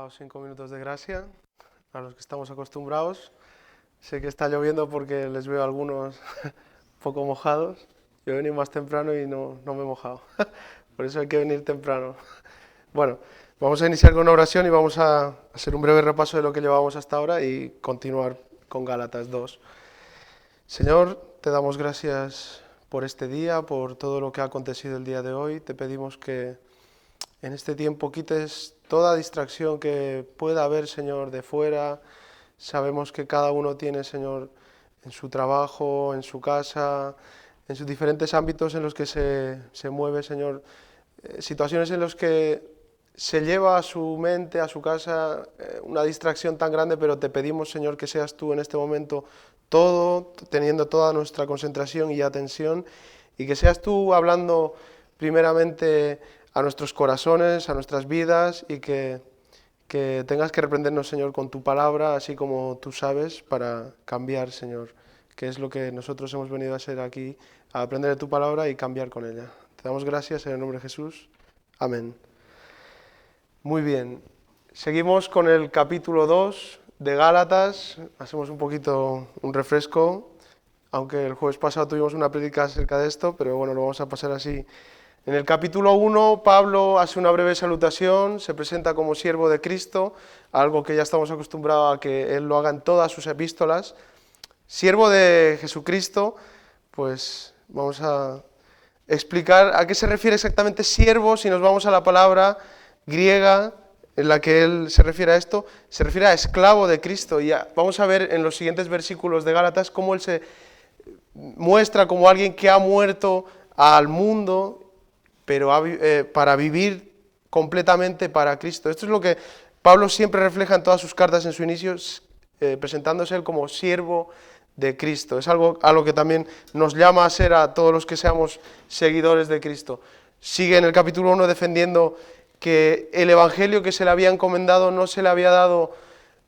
regalados 5 minutos de gracia a los que estamos acostumbrados. Sé que está lloviendo porque les veo a algunos un poco mojados. Yo he venido más temprano y no me he mojado. Por eso hay que venir temprano. Bueno, vamos a iniciar con una oración y vamos a hacer un breve repaso de lo que llevamos hasta ahora y continuar con Gálatas 2. Señor, te damos gracias por este día, por todo lo que ha acontecido el día de hoy. Te pedimos que en este tiempo quites toda distracción que pueda haber, Señor, de fuera. Sabemos que cada uno tiene, Señor, en su trabajo, en su casa, en sus diferentes ámbitos en los que se mueve, Señor, situaciones en las que se lleva a su mente, a su casa, una distracción tan grande, pero te pedimos, Señor, que seas tú en este momento todo, teniendo toda nuestra concentración y atención, y que seas tú hablando primeramente a nuestros corazones, a nuestras vidas, y que tengas que reprendernos, Señor, con tu palabra, así como tú sabes, para cambiar, Señor, que es lo que nosotros hemos venido a hacer aquí, a aprender de tu palabra y cambiar con ella. Te damos gracias en el nombre de Jesús. Amén. Muy bien, seguimos con el capítulo 2 de Gálatas. Hacemos un poquito un refresco, aunque el jueves pasado tuvimos una prédica acerca de esto, pero bueno, lo vamos a pasar así. En el capítulo 1, Pablo hace una breve salutación, se presenta como siervo de Cristo, algo que ya estamos acostumbrados a que él lo haga en todas sus epístolas. Siervo de Jesucristo, pues vamos a explicar a qué se refiere exactamente siervo. Si nos vamos a la palabra griega en la que él se refiere a esto, se refiere a esclavo de Cristo. Y vamos a ver en los siguientes versículos de Gálatas cómo él se muestra como alguien que ha muerto al mundo, pero para vivir completamente para Cristo. Esto es lo que Pablo siempre refleja en todas sus cartas en su inicio, presentándose él como siervo de Cristo. Es algo a lo que también nos llama a ser a todos los que seamos seguidores de Cristo. Sigue en el capítulo 1 defendiendo que el evangelio que se le había encomendado no se le había dado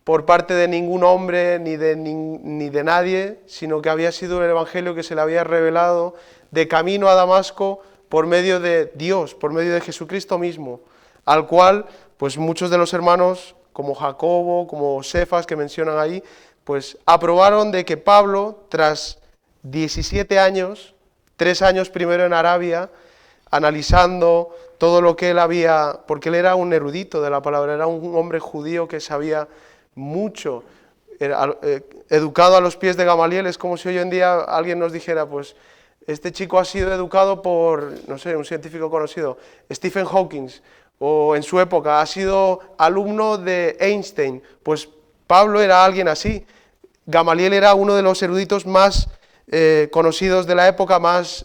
por parte de ningún hombre ni de nadie, sino que había sido el evangelio que se le había revelado de camino a Damasco por medio de Dios, por medio de Jesucristo mismo, al cual pues muchos de los hermanos, como Jacobo, como Cefas, que mencionan ahí, pues aprobaron de que Pablo, tras 17 años, 3 años primero en Arabia, analizando todo lo que él había, porque él era un erudito de la palabra, era un hombre judío que sabía mucho, era, educado a los pies de Gamaliel. Es como si hoy en día alguien nos dijera, pues, este chico ha sido educado por, no sé, un científico conocido, Stephen Hawking, o en su época ha sido alumno de Einstein. Pues Pablo era alguien así. Gamaliel era uno de los eruditos más conocidos de la época, más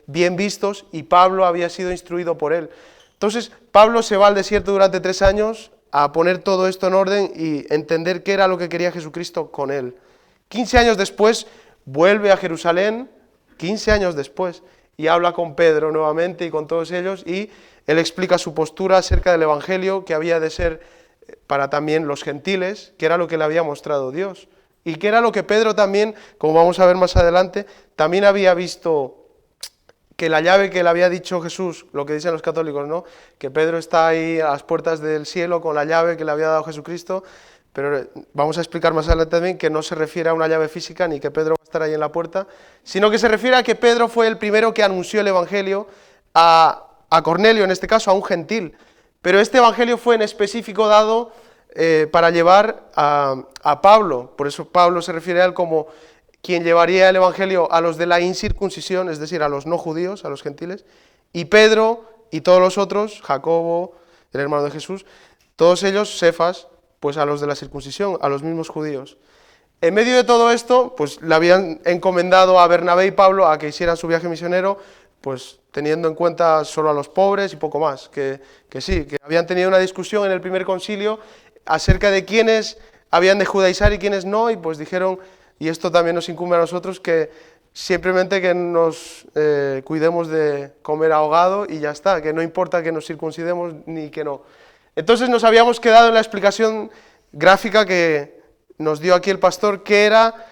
bien vistos, y Pablo había sido instruido por él. Entonces, Pablo se va al desierto durante 3 años a poner todo esto en orden y entender qué era lo que quería Jesucristo con él. 15 años después, vuelve a Jerusalén, 15 años después, y habla con Pedro nuevamente y con todos ellos, y él explica su postura acerca del evangelio, que había de ser para también los gentiles, que era lo que le había mostrado Dios, y que era lo que Pedro también, como vamos a ver más adelante, también había visto, que la llave que le había dicho Jesús, lo que dicen los católicos, ¿no?, que Pedro está ahí a las puertas del cielo con la llave que le había dado Jesucristo. Pero vamos a explicar más adelante también que no se refiere a una llave física ni que Pedro va a estar ahí en la puerta, sino que se refiere a que Pedro fue el primero que anunció el evangelio a Cornelio, en este caso a un gentil. Pero este evangelio fue en específico dado para llevar a Pablo. Por eso Pablo se refiere a él como quien llevaría el evangelio a los de la incircuncisión, es decir, a los no judíos, a los gentiles. Y Pedro y todos los otros, Jacobo, el hermano de Jesús, todos ellos, Cefas, pues a los de la circuncisión, a los mismos judíos. En medio de todo esto, pues le habían encomendado a Bernabé y Pablo a que hicieran su viaje misionero, pues teniendo en cuenta solo a los pobres y poco más, que sí, que habían tenido una discusión en el primer concilio acerca de quiénes habían de judaizar y quiénes no, y pues dijeron, y esto también nos incumbe a nosotros, que simplemente que nos cuidemos de comer ahogado y ya está, que no importa que nos circuncidemos ni que no. Entonces nos habíamos quedado en la explicación gráfica que nos dio aquí el pastor, que era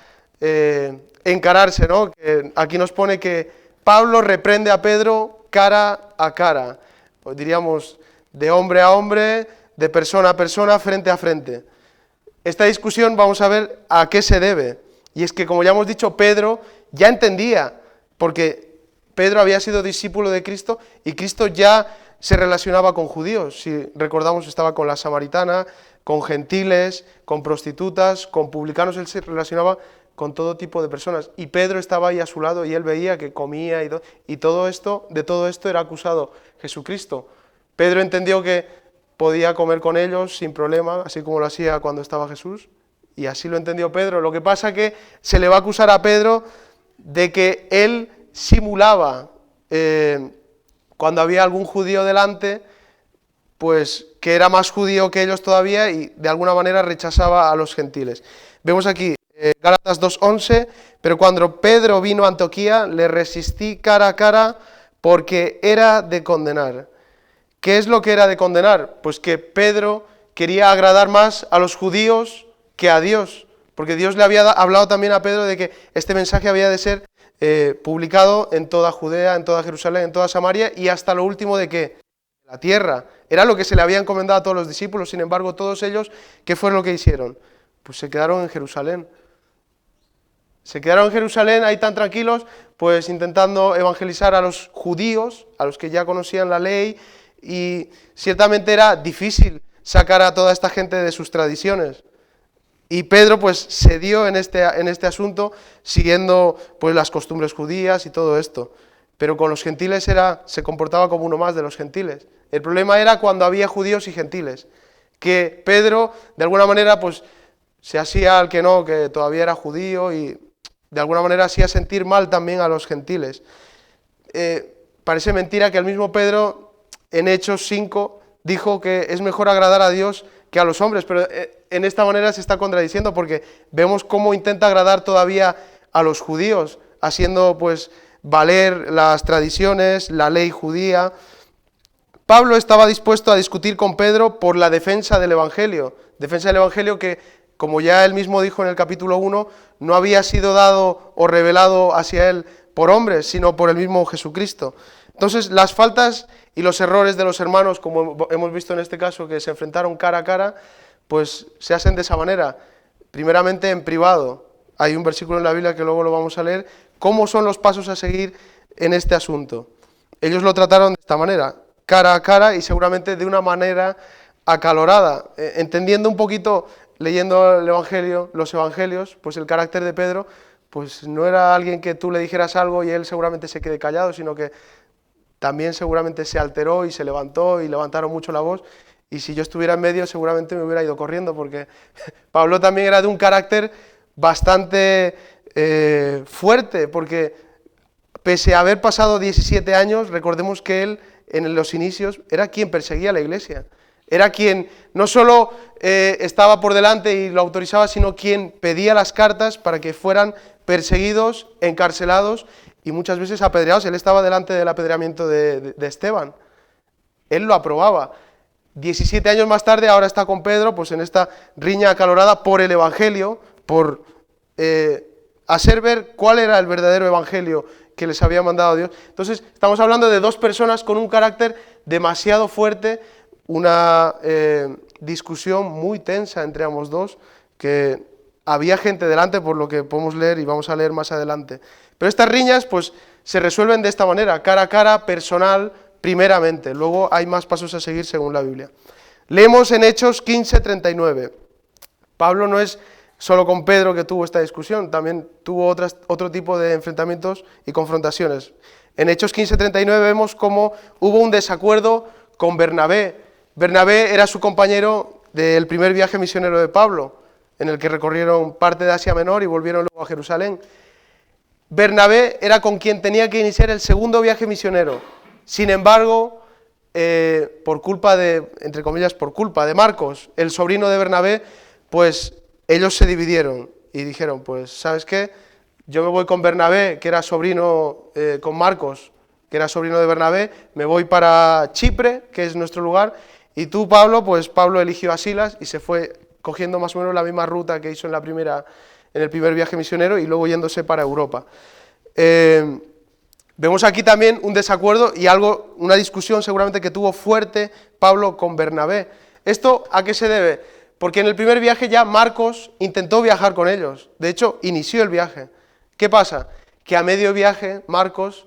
encararse, ¿no? Que aquí nos pone que Pablo reprende a Pedro cara a cara, o diríamos de hombre a hombre, de persona a persona, frente a frente. Esta discusión vamos a ver a qué se debe. Y es que, como ya hemos dicho, Pedro ya entendía, porque Pedro había sido discípulo de Cristo y Cristo ya se relacionaba con judíos. Si recordamos, estaba con la samaritana, con gentiles, con prostitutas, con publicanos, él se relacionaba con todo tipo de personas. Y Pedro estaba ahí a su lado y él veía que comía y todo esto, de todo esto era acusado Jesucristo. Pedro entendió que podía comer con ellos sin problema, así como lo hacía cuando estaba Jesús, y así lo entendió Pedro. Lo que pasa es que se le va a acusar a Pedro de que él simulaba, cuando había algún judío delante, pues que era más judío que ellos todavía y de alguna manera rechazaba a los gentiles. Vemos aquí, Gálatas 2:11, pero cuando Pedro vino a Antioquía, le resistí cara a cara porque era de condenar. ¿Qué es lo que era de condenar? Pues que Pedro quería agradar más a los judíos que a Dios, porque Dios le había hablado también a Pedro de que este mensaje había de ser publicado en toda Judea, en toda Jerusalén, en toda Samaria y hasta lo último de ¿qué? La tierra. Era lo que se le había encomendado a todos los discípulos, sin embargo todos ellos, ¿qué fue lo que hicieron? Pues se quedaron en Jerusalén. Se quedaron en Jerusalén ahí tan tranquilos, pues intentando evangelizar a los judíos, a los que ya conocían la ley, y ciertamente era difícil sacar a toda esta gente de sus tradiciones. Y Pedro pues cedió en este asunto, siguiendo pues las costumbres judías y todo esto. Pero con los gentiles se comportaba como uno más de los gentiles. El problema era cuando había judíos y gentiles, que Pedro de alguna manera pues se hacía al que no, que todavía era judío y de alguna manera hacía sentir mal también a los gentiles. Parece mentira que el mismo Pedro en Hechos 5 dijo que es mejor agradar a Dios que a los hombres, pero en esta manera se está contradiciendo porque vemos cómo intenta agradar todavía a los judíos, haciendo pues valer las tradiciones, la ley judía. Pablo estaba dispuesto a discutir con Pedro por la defensa del Evangelio que, como ya él mismo dijo en el capítulo 1, no había sido dado o revelado hacia él por hombres, sino por el mismo Jesucristo. Entonces, las faltas y los errores de los hermanos, como hemos visto en este caso, que se enfrentaron cara a cara, pues se hacen de esa manera, primeramente en privado. Hay un versículo en la Biblia que luego lo vamos a leer, cómo son los pasos a seguir en este asunto. Ellos lo trataron de esta manera, cara a cara y seguramente de una manera acalorada, entendiendo un poquito, leyendo el Evangelio, los Evangelios, pues el carácter de Pedro, pues no era alguien que tú le dijeras algo y él seguramente se quede callado, sino que también seguramente se alteró y se levantó y levantaron mucho la voz, y si yo estuviera en medio seguramente me hubiera ido corriendo, porque Pablo también era de un carácter bastante fuerte, porque pese a haber pasado 17 años, recordemos que él en los inicios era quien perseguía a la iglesia, era quien no solo estaba por delante y lo autorizaba, sino quien pedía las cartas para que fueran perseguidos, encarcelados y muchas veces apedreados. Él estaba delante del apedreamiento de Esteban, él lo aprobaba. 17 años más tarde, ahora está con Pedro, pues en esta riña acalorada por el Evangelio, por hacer ver cuál era el verdadero Evangelio que les había mandado Dios. Entonces, estamos hablando de dos personas con un carácter demasiado fuerte, una discusión muy tensa entre ambos dos, que había gente delante, por lo que podemos leer y vamos a leer más adelante. Pero estas riñas, pues, se resuelven de esta manera, cara a cara, personal, primeramente. Luego hay más pasos a seguir según la Biblia. Leemos en Hechos 15:39. Pablo no es solo con Pedro que tuvo esta discusión, también tuvo otro tipo de enfrentamientos y confrontaciones. En Hechos 15:39 vemos cómo hubo un desacuerdo con Bernabé. Bernabé era su compañero del primer viaje misionero de Pablo, en el que recorrieron parte de Asia Menor y volvieron luego a Jerusalén. Bernabé era con quien tenía que iniciar el segundo viaje misionero. Sin embargo, por culpa de, entre comillas, por culpa de Marcos, el sobrino de Bernabé, pues ellos se dividieron y dijeron, pues, ¿sabes qué? Yo me voy con Bernabé, que era sobrino, con Marcos, que era sobrino de Bernabé, me voy para Chipre, que es nuestro lugar, y tú, Pablo, pues Pablo eligió a Silas y se fue cogiendo más o menos la misma ruta que hizo en el primer viaje misionero y luego yéndose para Europa. Vemos aquí también un desacuerdo y una discusión seguramente que tuvo fuerte Pablo con Bernabé. ¿Esto a qué se debe? Porque en el primer viaje ya Marcos intentó viajar con ellos, de hecho inició el viaje. ¿Qué pasa? Que a medio viaje Marcos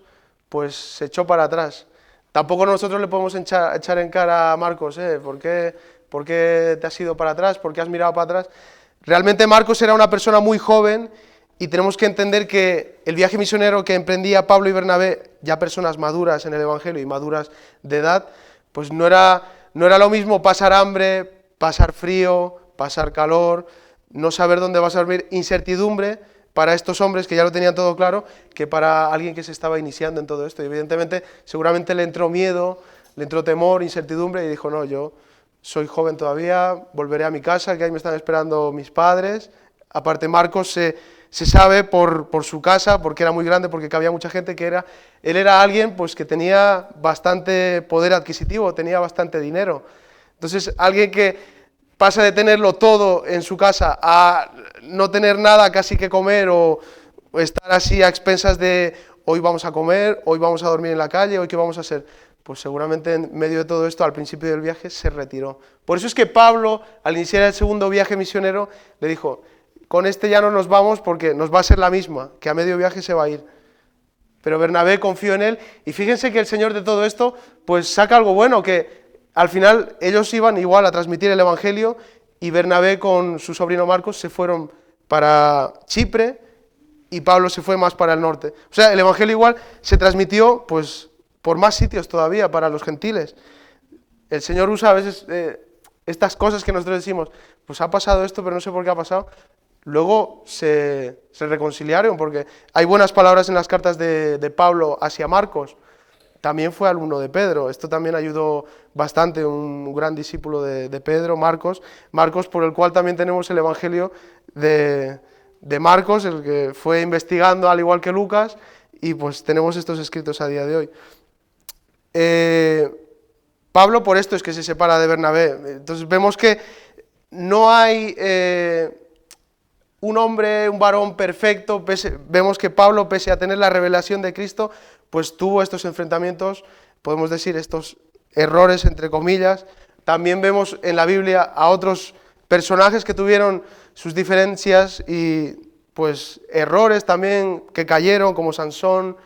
pues se echó para atrás. Tampoco nosotros le podemos echar en cara a Marcos, ¿por qué te has ido para atrás? ¿Por qué has mirado para atrás? Realmente Marcos era una persona muy joven y tenemos que entender que el viaje misionero que emprendía Pablo y Bernabé, ya personas maduras en el Evangelio y maduras de edad, pues no era lo mismo pasar hambre, pasar frío, pasar calor, no saber dónde vas a dormir, incertidumbre para estos hombres que ya lo tenían todo claro, que para alguien que se estaba iniciando en todo esto. Y evidentemente, seguramente le entró miedo, le entró temor, incertidumbre, y dijo, no, yo soy joven todavía, volveré a mi casa, que ahí me están esperando mis padres. Aparte, Marcos se sabe por su casa, porque era muy grande, porque cabía mucha gente, que él era alguien pues, que tenía bastante poder adquisitivo, tenía bastante dinero. Entonces, alguien que pasa de tenerlo todo en su casa a no tener nada casi que comer o estar así a expensas de hoy vamos a comer, hoy vamos a dormir en la calle, hoy qué vamos a hacer. Pues seguramente en medio de todo esto, al principio del viaje, se retiró. Por eso es que Pablo, al iniciar el segundo viaje misionero, le dijo, con este ya no nos vamos porque nos va a ser la misma, que a medio viaje se va a ir. Pero Bernabé confió en él, y fíjense que el Señor de todo esto, pues saca algo bueno, que al final ellos iban igual a transmitir el Evangelio, y Bernabé con su sobrino Marcos se fueron para Chipre, y Pablo se fue más para el norte. O sea, el Evangelio igual se transmitió, pues, por más sitios todavía para los gentiles. El Señor usa a veces estas cosas que nosotros decimos, pues ha pasado esto, pero no sé por qué ha pasado. Luego se reconciliaron, porque hay buenas palabras en las cartas de Pablo hacia Marcos. También fue alumno de Pedro, esto también ayudó bastante, un gran discípulo de Pedro, Marcos, por el cual también tenemos el Evangelio de Marcos, el que fue investigando al igual que Lucas, y pues tenemos estos escritos a día de hoy. Pablo por esto es que se separa de Bernabé. Entonces vemos que no hay un hombre, un varón perfecto. Vemos que Pablo, pese a tener la revelación de Cristo, pues tuvo estos enfrentamientos, podemos decir estos errores entre comillas. También vemos en la Biblia a otros personajes que tuvieron sus diferencias y pues errores también que cayeron, como Sansón,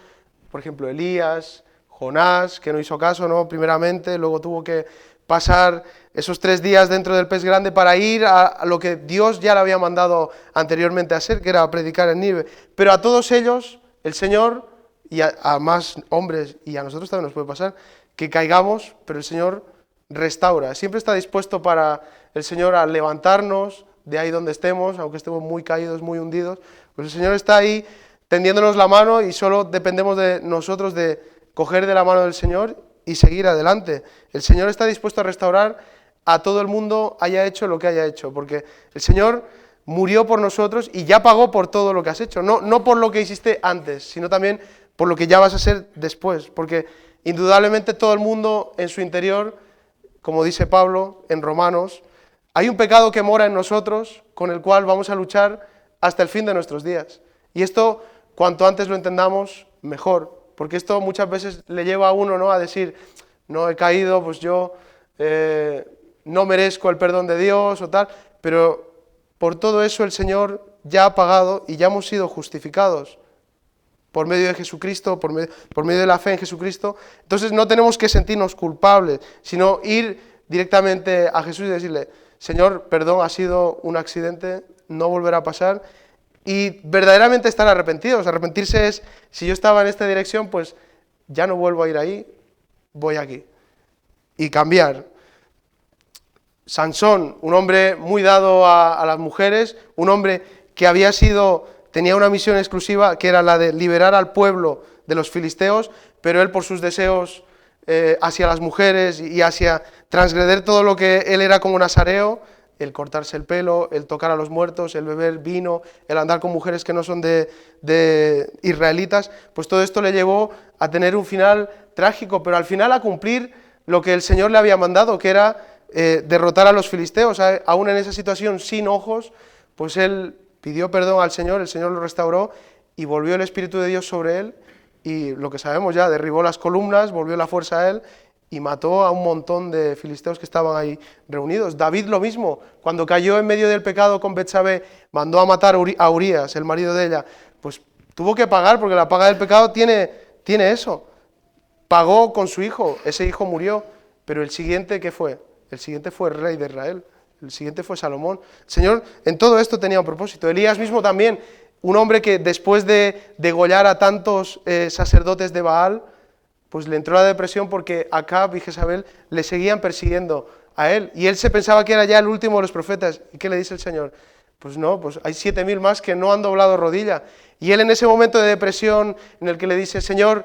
por ejemplo Elías, Jonás, que no hizo caso, ¿no? Primeramente, luego tuvo que pasar esos 3 días dentro del pez grande para ir a lo que Dios ya le había mandado anteriormente a hacer, que era predicar en Nínive. Pero a todos ellos, el Señor, y a más hombres, y a nosotros también nos puede pasar, que caigamos, pero el Señor restaura. Siempre está dispuesto para el Señor a levantarnos de ahí donde estemos, aunque estemos muy caídos, muy hundidos, pues el Señor está ahí tendiéndonos la mano y solo dependemos de nosotros de coger de la mano del Señor y seguir adelante. El Señor está dispuesto a restaurar a todo el mundo, haya hecho lo que haya hecho, porque el Señor murió por nosotros y ya pagó por todo lo que has hecho, no por lo que hiciste antes, sino también por lo que ya vas a ser después, porque indudablemente todo el mundo en su interior, como dice Pablo en Romanos, hay un pecado que mora en nosotros con el cual vamos a luchar hasta el fin de nuestros días. Y esto, cuanto antes lo entendamos, mejor. Porque esto muchas veces le lleva a uno, ¿no?, a decir, no he caído, pues yo no merezco el perdón de Dios o tal, pero por todo eso el Señor ya ha pagado y ya hemos sido justificados por medio de Jesucristo, por medio de la fe en Jesucristo. Entonces no tenemos que sentirnos culpables, sino ir directamente a Jesús y decirle, Señor, perdón, ha sido un accidente, no volverá a pasar. Y verdaderamente estar arrepentidos. Arrepentirse es, si yo estaba en esta dirección, pues ya no vuelvo a ir ahí, voy aquí. Y cambiar. Sansón, un hombre muy dado a las mujeres, un hombre que tenía una misión exclusiva, que era la de liberar al pueblo de los filisteos, pero él por sus deseos hacia las mujeres y hacia transgreder todo lo que él era como nazareo, el cortarse el pelo, el tocar a los muertos, el beber vino, el andar con mujeres que no son de israelitas, pues todo esto le llevó a tener un final trágico, pero al final a cumplir lo que el Señor le había mandado, que era derrotar a los filisteos. Aún en esa situación sin ojos, pues él pidió perdón al Señor, el Señor lo restauró y volvió el Espíritu de Dios sobre él, y lo que sabemos ya, derribó las columnas, volvió la fuerza a él, y mató a un montón de filisteos que estaban ahí reunidos. David lo mismo, cuando cayó en medio del pecado con Betsabé, mandó a matar a Urías, el marido de ella, pues tuvo que pagar, porque la paga del pecado tiene eso. Pagó con su hijo, ese hijo murió, pero el siguiente, ¿qué fue? El siguiente fue el rey de Israel, el siguiente fue Salomón. El Señor en todo esto tenía un propósito. Elías mismo también, un hombre que después de degollar a tantos sacerdotes de Baal, pues le entró la depresión porque Acab y Jezabel le seguían persiguiendo a él, y él se pensaba que era ya el último de los profetas. ¿Y qué le dice el Señor? Pues no, pues hay 7.000 más que no han doblado rodilla. Y él en ese momento de depresión en el que le dice, Señor,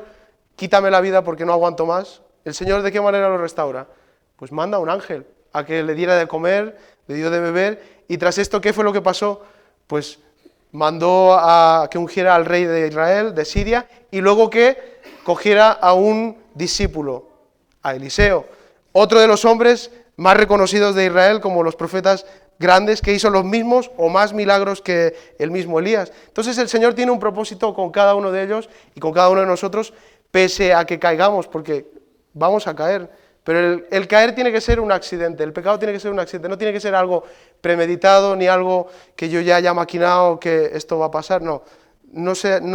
quítame la vida porque no aguanto más, ¿el Señor de qué manera lo restaura? Pues manda a un ángel a que le diera de comer, le dio de beber, y tras esto, ¿qué fue lo que pasó? Pues mandó a que ungiera al rey de Israel, de Siria, y luego que cogiera a un discípulo, a Eliseo, otro de los hombres más reconocidos de Israel como los profetas grandes, que hizo los mismos o más milagros que el mismo Elías. Entonces el Señor tiene un propósito con cada uno de ellos y con cada uno de nosotros, pese a que caigamos, porque vamos a caer. Pero el caer tiene que ser un accidente, el pecado tiene que ser un accidente, no tiene que ser algo premeditado ni algo que yo ya haya maquinado que esto va a pasar, no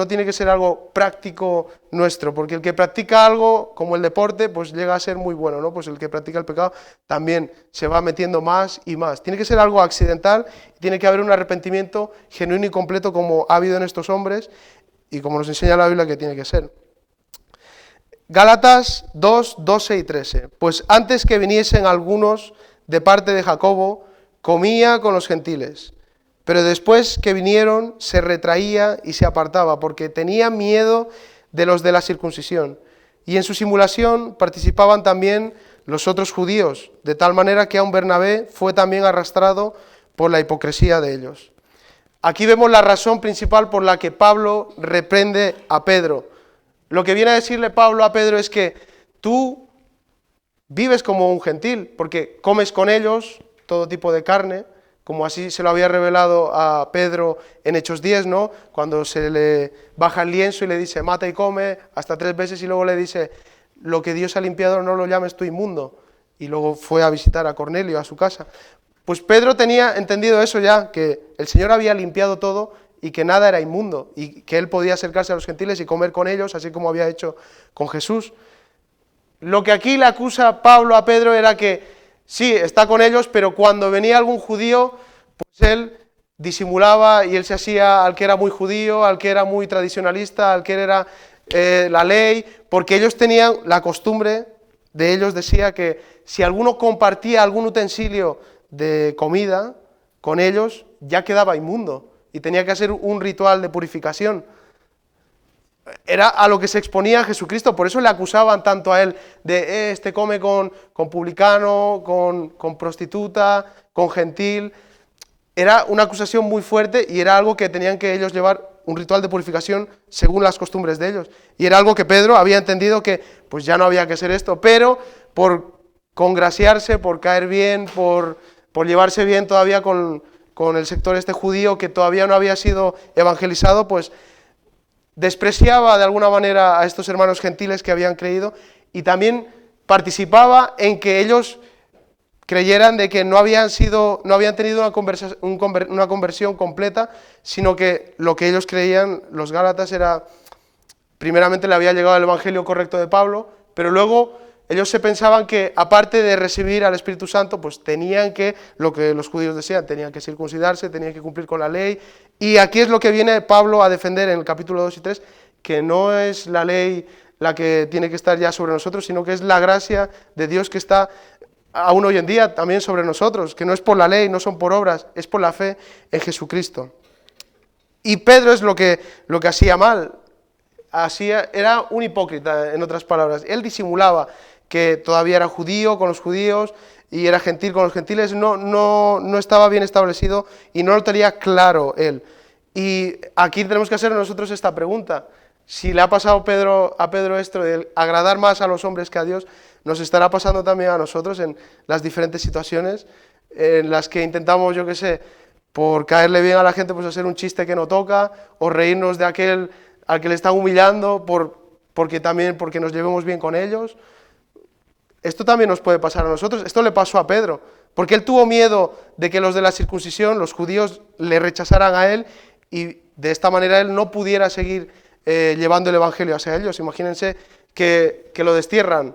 tiene que ser algo práctico nuestro, porque el que practica algo como el deporte, pues llega a ser muy bueno, ¿no? Pues el que practica el pecado también se va metiendo más y más. Tiene que ser algo accidental, tiene que haber un arrepentimiento genuino y completo como ha habido en estos hombres y como nos enseña la Biblia que tiene que ser. Gálatas 2, 12 y 13. Pues antes que viniesen algunos de parte de Jacobo, comía con los gentiles, pero después que vinieron se retraía y se apartaba, porque tenía miedo de los de la circuncisión. Y en su simulación participaban también los otros judíos, de tal manera que aun Bernabé fue también arrastrado por la hipocresía de ellos. Aquí vemos la razón principal por la que Pablo reprende a Pedro. Lo que viene a decirle Pablo a Pedro es que tú vives como un gentil, porque comes con ellos todo tipo de carne, como así se lo había revelado a Pedro en Hechos 10, ¿no? Cuando se le baja el lienzo y le dice, mata y come, hasta 3 veces, y luego le dice, lo que Dios ha limpiado no lo llames tú inmundo. Y luego fue a visitar a Cornelio, a su casa. Pues Pedro tenía entendido eso ya, que el Señor había limpiado todo y que nada era inmundo, y que él podía acercarse a los gentiles y comer con ellos, así como había hecho con Jesús. Lo que aquí le acusa Pablo a Pedro era que sí, está con ellos, pero cuando venía algún judío, pues él disimulaba y él se hacía al que era muy judío, al que era muy tradicionalista, al que era la ley, porque ellos tenían la costumbre, de ellos decía que si alguno compartía algún utensilio de comida con ellos, ya quedaba inmundo y tenía que hacer un ritual de purificación. Era a lo que se exponía Jesucristo, por eso le acusaban tanto a él de este come con publicano, con prostituta, con gentil. Era una acusación muy fuerte y era algo que tenían que ellos llevar un ritual de purificación según las costumbres de ellos. Y era algo que Pedro había entendido que pues ya no había que hacer esto, pero por congraciarse, por caer bien, por llevarse bien todavía con el sector este judío que todavía no había sido evangelizado, pues despreciaba de alguna manera a estos hermanos gentiles que habían creído y también participaba en que ellos creyeran de que no habían tenido una conversión completa, sino que lo que ellos creían, los gálatas, era, primeramente le había llegado el evangelio correcto de Pablo, pero luego ellos se pensaban que aparte de recibir al Espíritu Santo, pues tenían que, lo que los judíos decían, tenían que circuncidarse, tenían que cumplir con la ley, y aquí es lo que viene Pablo a defender en el capítulo 2 y 3, que no es la ley la que tiene que estar ya sobre nosotros, sino que es la gracia de Dios que está aún hoy en día también sobre nosotros, que no es por la ley, no son por obras, es por la fe en Jesucristo. Y Pedro es lo que hacía mal, era un hipócrita, en otras palabras. Él disimulaba que todavía era judío con los judíos y era gentil con los gentiles, no estaba bien establecido y no lo tenía claro él. Y aquí tenemos que hacer nosotros esta pregunta: si le ha pasado a Pedro esto de agradar más a los hombres que a Dios, nos estará pasando también a nosotros en las diferentes situaciones en las que intentamos, yo qué sé, por caerle bien a la gente, pues hacer un chiste que no toca, o reírnos de aquel al que le están humillando porque nos llevemos bien con ellos. esto también nos puede pasar a nosotros. Esto le pasó a Pedro, porque él tuvo miedo de que los de la circuncisión, los judíos, le rechazaran a él y de esta manera él no pudiera seguir llevando el evangelio hacia ellos. Imagínense que lo destierran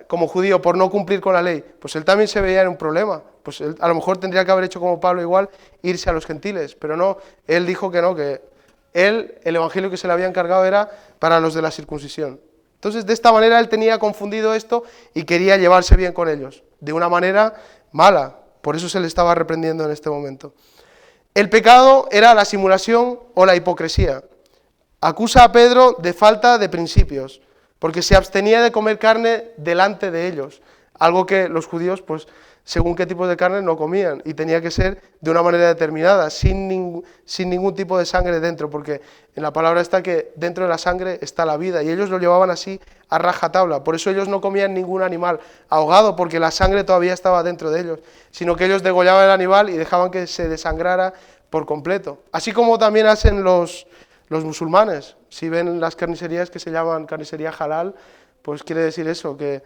como judío por no cumplir con la ley, pues él también se veía en un problema. Pues él a lo mejor tendría que haber hecho como Pablo igual, irse a los gentiles, pero no, él dijo que no, que él, el evangelio que se le había encargado era para los de la circuncisión. Entonces, de esta manera él tenía confundido esto y quería llevarse bien con ellos, de una manera mala, por eso se le estaba reprendiendo en este momento. El pecado era la simulación o la hipocresía. Acusa a Pedro de falta de principios, porque se abstenía de comer carne delante de ellos, algo que los judíos, pues, según qué tipo de carne no comían, y tenía que ser de una manera determinada, sin ningún tipo de sangre dentro, porque en la palabra está que dentro de la sangre está la vida, y ellos lo llevaban así a rajatabla. Por eso ellos no comían ningún animal ahogado, porque la sangre todavía estaba dentro de ellos, sino que ellos degollaban el animal y dejaban que se desangrara por completo. Así como también hacen los musulmanes. Si ven las carnicerías que se llaman carnicería halal, pues quiere decir eso, que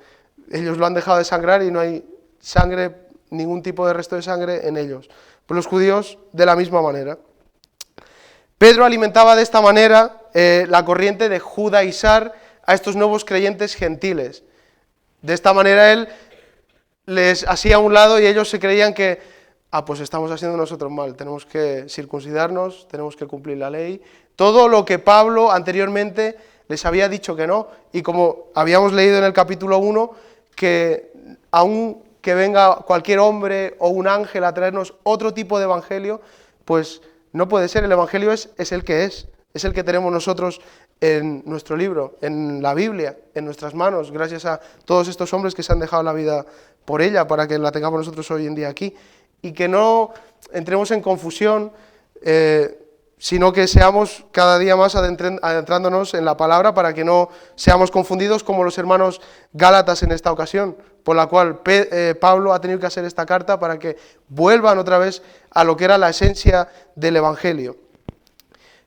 ellos lo han dejado de sangrar y no hay sangre, ningún tipo de resto de sangre en ellos. Pues los judíos de la misma manera. Pedro alimentaba de esta manera la corriente de judaizar a estos nuevos creyentes gentiles. De esta manera él les hacía a un lado y ellos se creían que, pues estamos haciendo nosotros mal, tenemos que circuncidarnos, tenemos que cumplir la ley. Todo lo que Pablo anteriormente les había dicho que no, y como habíamos leído en el capítulo 1, que aun que venga cualquier hombre o un ángel a traernos otro tipo de evangelio, pues no puede ser, el evangelio es el que es el que tenemos nosotros en nuestro libro, en la Biblia, en nuestras manos, gracias a todos estos hombres que se han dejado la vida por ella, para que la tengamos nosotros hoy en día aquí, y que no entremos en confusión, sino que seamos cada día más adentrándonos en la palabra para que no seamos confundidos como los hermanos gálatas en esta ocasión, por la cual Pablo ha tenido que hacer esta carta para que vuelvan otra vez a lo que era la esencia del Evangelio.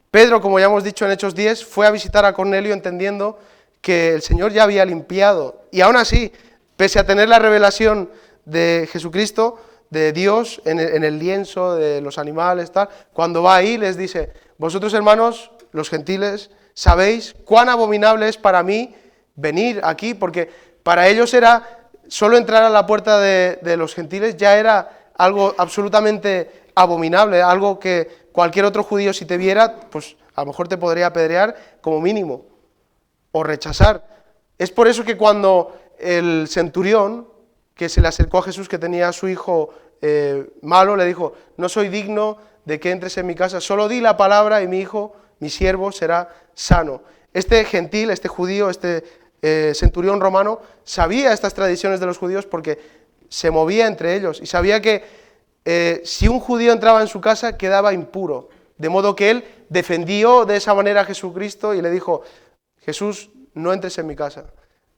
Pedro, como ya hemos dicho en Hechos 10, fue a visitar a Cornelio entendiendo que el Señor ya había limpiado, y aún así, pese a tener la revelación de Jesucristo, de Dios en el lienzo de los animales, tal, cuando va ahí les dice: vosotros hermanos, los gentiles, sabéis cuán abominable es para mí venir aquí, porque para ellos era, solo entrar a la puerta de los gentiles ya era algo absolutamente abominable, algo que cualquier otro judío si te viera, pues a lo mejor te podría apedrear como mínimo, o rechazar. Es por eso que cuando el centurión, que se le acercó a Jesús, que tenía a su hijo malo, le dijo: no soy digno de que entres en mi casa, solo di la palabra y mi hijo, mi siervo, será sano. Este gentil, este judío, este centurión romano, sabía estas tradiciones de los judíos porque se movía entre ellos y sabía que si un judío entraba en su casa quedaba impuro, de modo que él defendió de esa manera a Jesucristo y le dijo: Jesús, no entres en mi casa.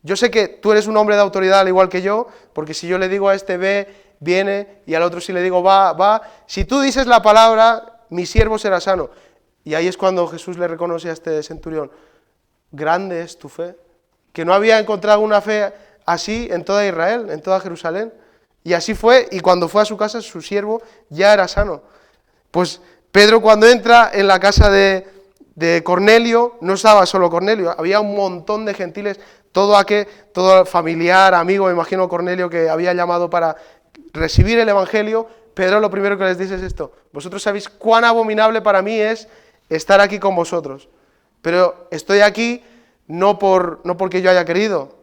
Yo sé que tú eres un hombre de autoridad al igual que yo, porque si yo le digo a este ve, viene, y al otro si le digo va, si tú dices la palabra, mi siervo será sano. Y ahí es cuando Jesús le reconoce a este centurión: grande es tu fe, que no había encontrado una fe así en toda Israel, en toda Jerusalén. Y así fue, y cuando fue a su casa, su siervo ya era sano. Pues Pedro, cuando entra en la casa de Cornelio, no estaba solo Cornelio, había un montón de gentiles, todo familiar, amigo, me imagino Cornelio, que había llamado para recibir el evangelio. Pedro lo primero que les dice es esto: vosotros sabéis cuán abominable para mí es estar aquí con vosotros, pero estoy aquí no porque yo haya querido,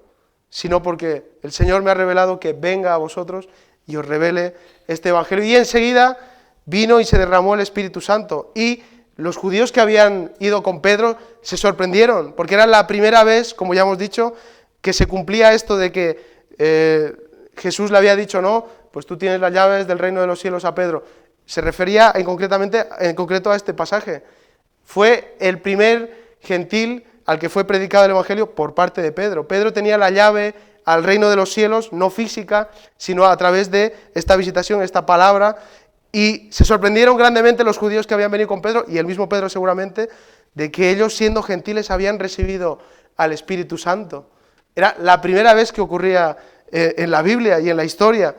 sino porque el Señor me ha revelado que venga a vosotros y os revele este evangelio. Y enseguida vino y se derramó el Espíritu Santo, y los judíos que habían ido con Pedro se sorprendieron, porque era la primera vez, como ya hemos dicho, que se cumplía esto de que Jesús le había dicho: no, pues tú tienes las llaves del reino de los cielos a Pedro. Se refería en concreto a este pasaje. Fue el primer gentil al que fue predicado el evangelio por parte de Pedro. Pedro tenía la llave al reino de los cielos, no física, sino a través de esta visitación, esta palabra. Y se sorprendieron grandemente los judíos que habían venido con Pedro, y el mismo Pedro seguramente, de que ellos, siendo gentiles, habían recibido al Espíritu Santo. Era la primera vez que ocurría en la Biblia y en la historia.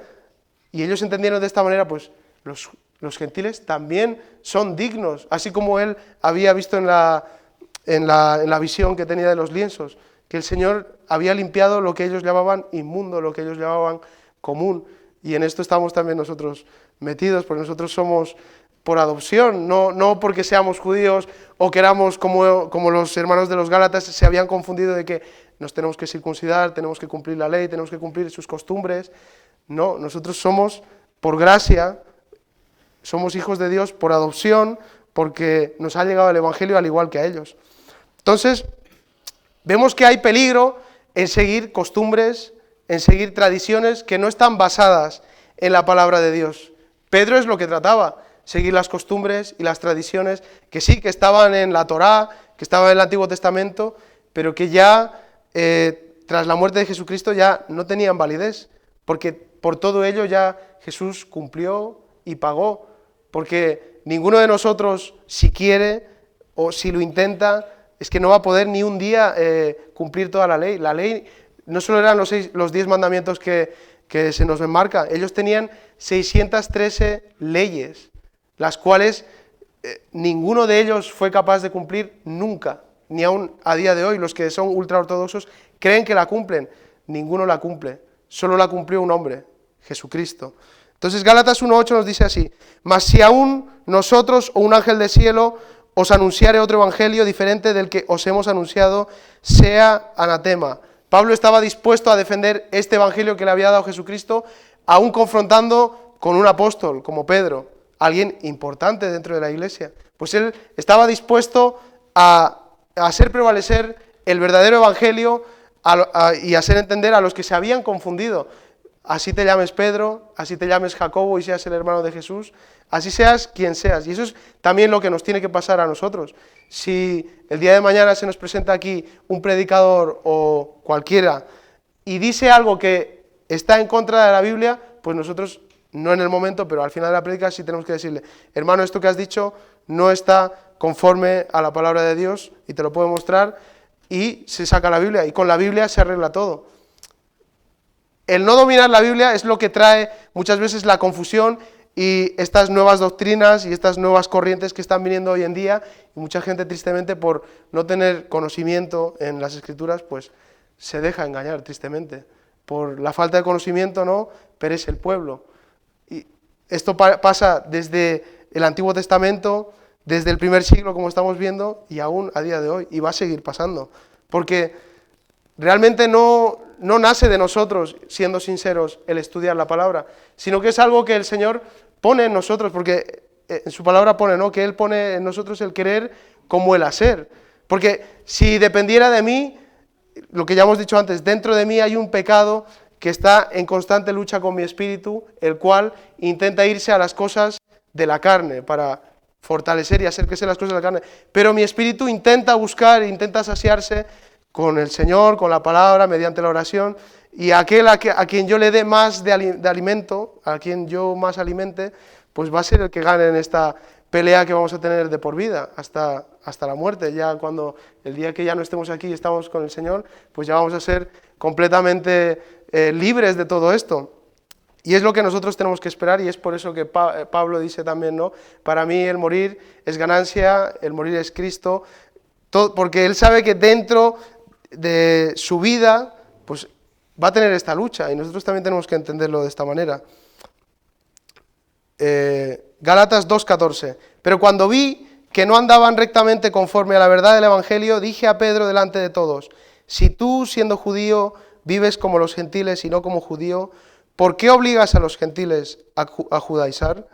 Y ellos entendieron de esta manera, pues los gentiles también son dignos, así como él había visto en la visión que tenía de los lienzos, que el Señor había limpiado lo que ellos llamaban inmundo, lo que ellos llamaban común. Y en esto estamos también nosotros metidos, porque nosotros somos por adopción, no porque seamos judíos o queramos, como los hermanos de los Gálatas se habían confundido de que nos tenemos que circuncidar, tenemos que cumplir la ley, tenemos que cumplir sus costumbres. No, nosotros somos por gracia, somos hijos de Dios por adopción, porque nos ha llegado el Evangelio al igual que a ellos. Entonces, vemos que hay peligro en seguir costumbres, en seguir tradiciones que no están basadas en la palabra de Dios. Pedro es lo que trataba, seguir las costumbres y las tradiciones que sí, que estaban en la Torá, que estaban en el Antiguo Testamento, pero que ya, tras la muerte de Jesucristo, ya no tenían validez, porque por todo ello ya Jesús cumplió y pagó, porque ninguno de nosotros, si quiere o si lo intenta, es que no va a poder ni un día cumplir toda la ley. La ley no solo eran los 10 mandamientos que se nos enmarca, ellos tenían 613 leyes, las cuales ninguno de ellos fue capaz de cumplir nunca, ni aún a día de hoy. Los que son ultraortodoxos creen que la cumplen, ninguno la cumple, solo la cumplió un hombre, Jesucristo. Entonces Gálatas 1:8 nos dice así: mas si aún nosotros o un ángel del cielo os anunciare otro evangelio diferente del que os hemos anunciado, sea anatema. Pablo estaba dispuesto a defender este evangelio que le había dado Jesucristo, aún confrontando con un apóstol como Pedro, alguien importante dentro de la iglesia. Pues él estaba dispuesto a hacer prevalecer el verdadero evangelio y hacer entender a los que se habían confundido. Así te llames Pedro, así te llames Jacobo y seas el hermano de Jesús, así seas quien seas. Y eso es también lo que nos tiene que pasar a nosotros. Si el día de mañana se nos presenta aquí un predicador o cualquiera y dice algo que está en contra de la Biblia, pues nosotros, no en el momento, pero al final de la prédica sí tenemos que decirle: hermano, esto que has dicho no está conforme a la palabra de Dios, y te lo puedo mostrar, y se saca la Biblia, y con la Biblia se arregla todo. El no dominar la Biblia es lo que trae muchas veces la confusión y estas nuevas doctrinas y estas nuevas corrientes que están viniendo hoy en día, y mucha gente tristemente por no tener conocimiento en las Escrituras, pues se deja engañar tristemente. Por la falta de conocimiento, ¿no?, perece el pueblo. Y esto pasa desde el Antiguo Testamento, desde el primer siglo, como estamos viendo, y aún a día de hoy, y va a seguir pasando, porque realmente no nace de nosotros, siendo sinceros, el estudiar la palabra, sino que es algo que el Señor pone en nosotros, porque en su palabra pone, ¿no?, que Él pone en nosotros el querer como el hacer. Porque si dependiera de mí, lo que ya hemos dicho antes, dentro de mí hay un pecado que está en constante lucha con mi espíritu, el cual intenta irse a las cosas de la carne para fortalecer y hacer crecer las cosas de la carne. Pero mi espíritu intenta buscar, intenta saciarse con el Señor, con la palabra, mediante la oración, y aquel a quien yo le dé más de alimento, a quien yo más alimente, pues va a ser el que gane en esta pelea que vamos a tener de por vida, hasta la muerte. Ya cuando el día que ya no estemos aquí y estamos con el Señor, pues ya vamos a ser completamente libres de todo esto. Y es lo que nosotros tenemos que esperar, y es por eso que Pablo dice también, ¿no?, para mí el morir es ganancia, el morir es Cristo, porque él sabe que dentro de su vida, pues va a tener esta lucha, y nosotros también tenemos que entenderlo de esta manera. Gálatas 2:14, pero cuando vi que no andaban rectamente conforme a la verdad del Evangelio, dije a Pedro delante de todos: si tú, siendo judío, vives como los gentiles y no como judío, ¿por qué obligas a los gentiles a judaizar?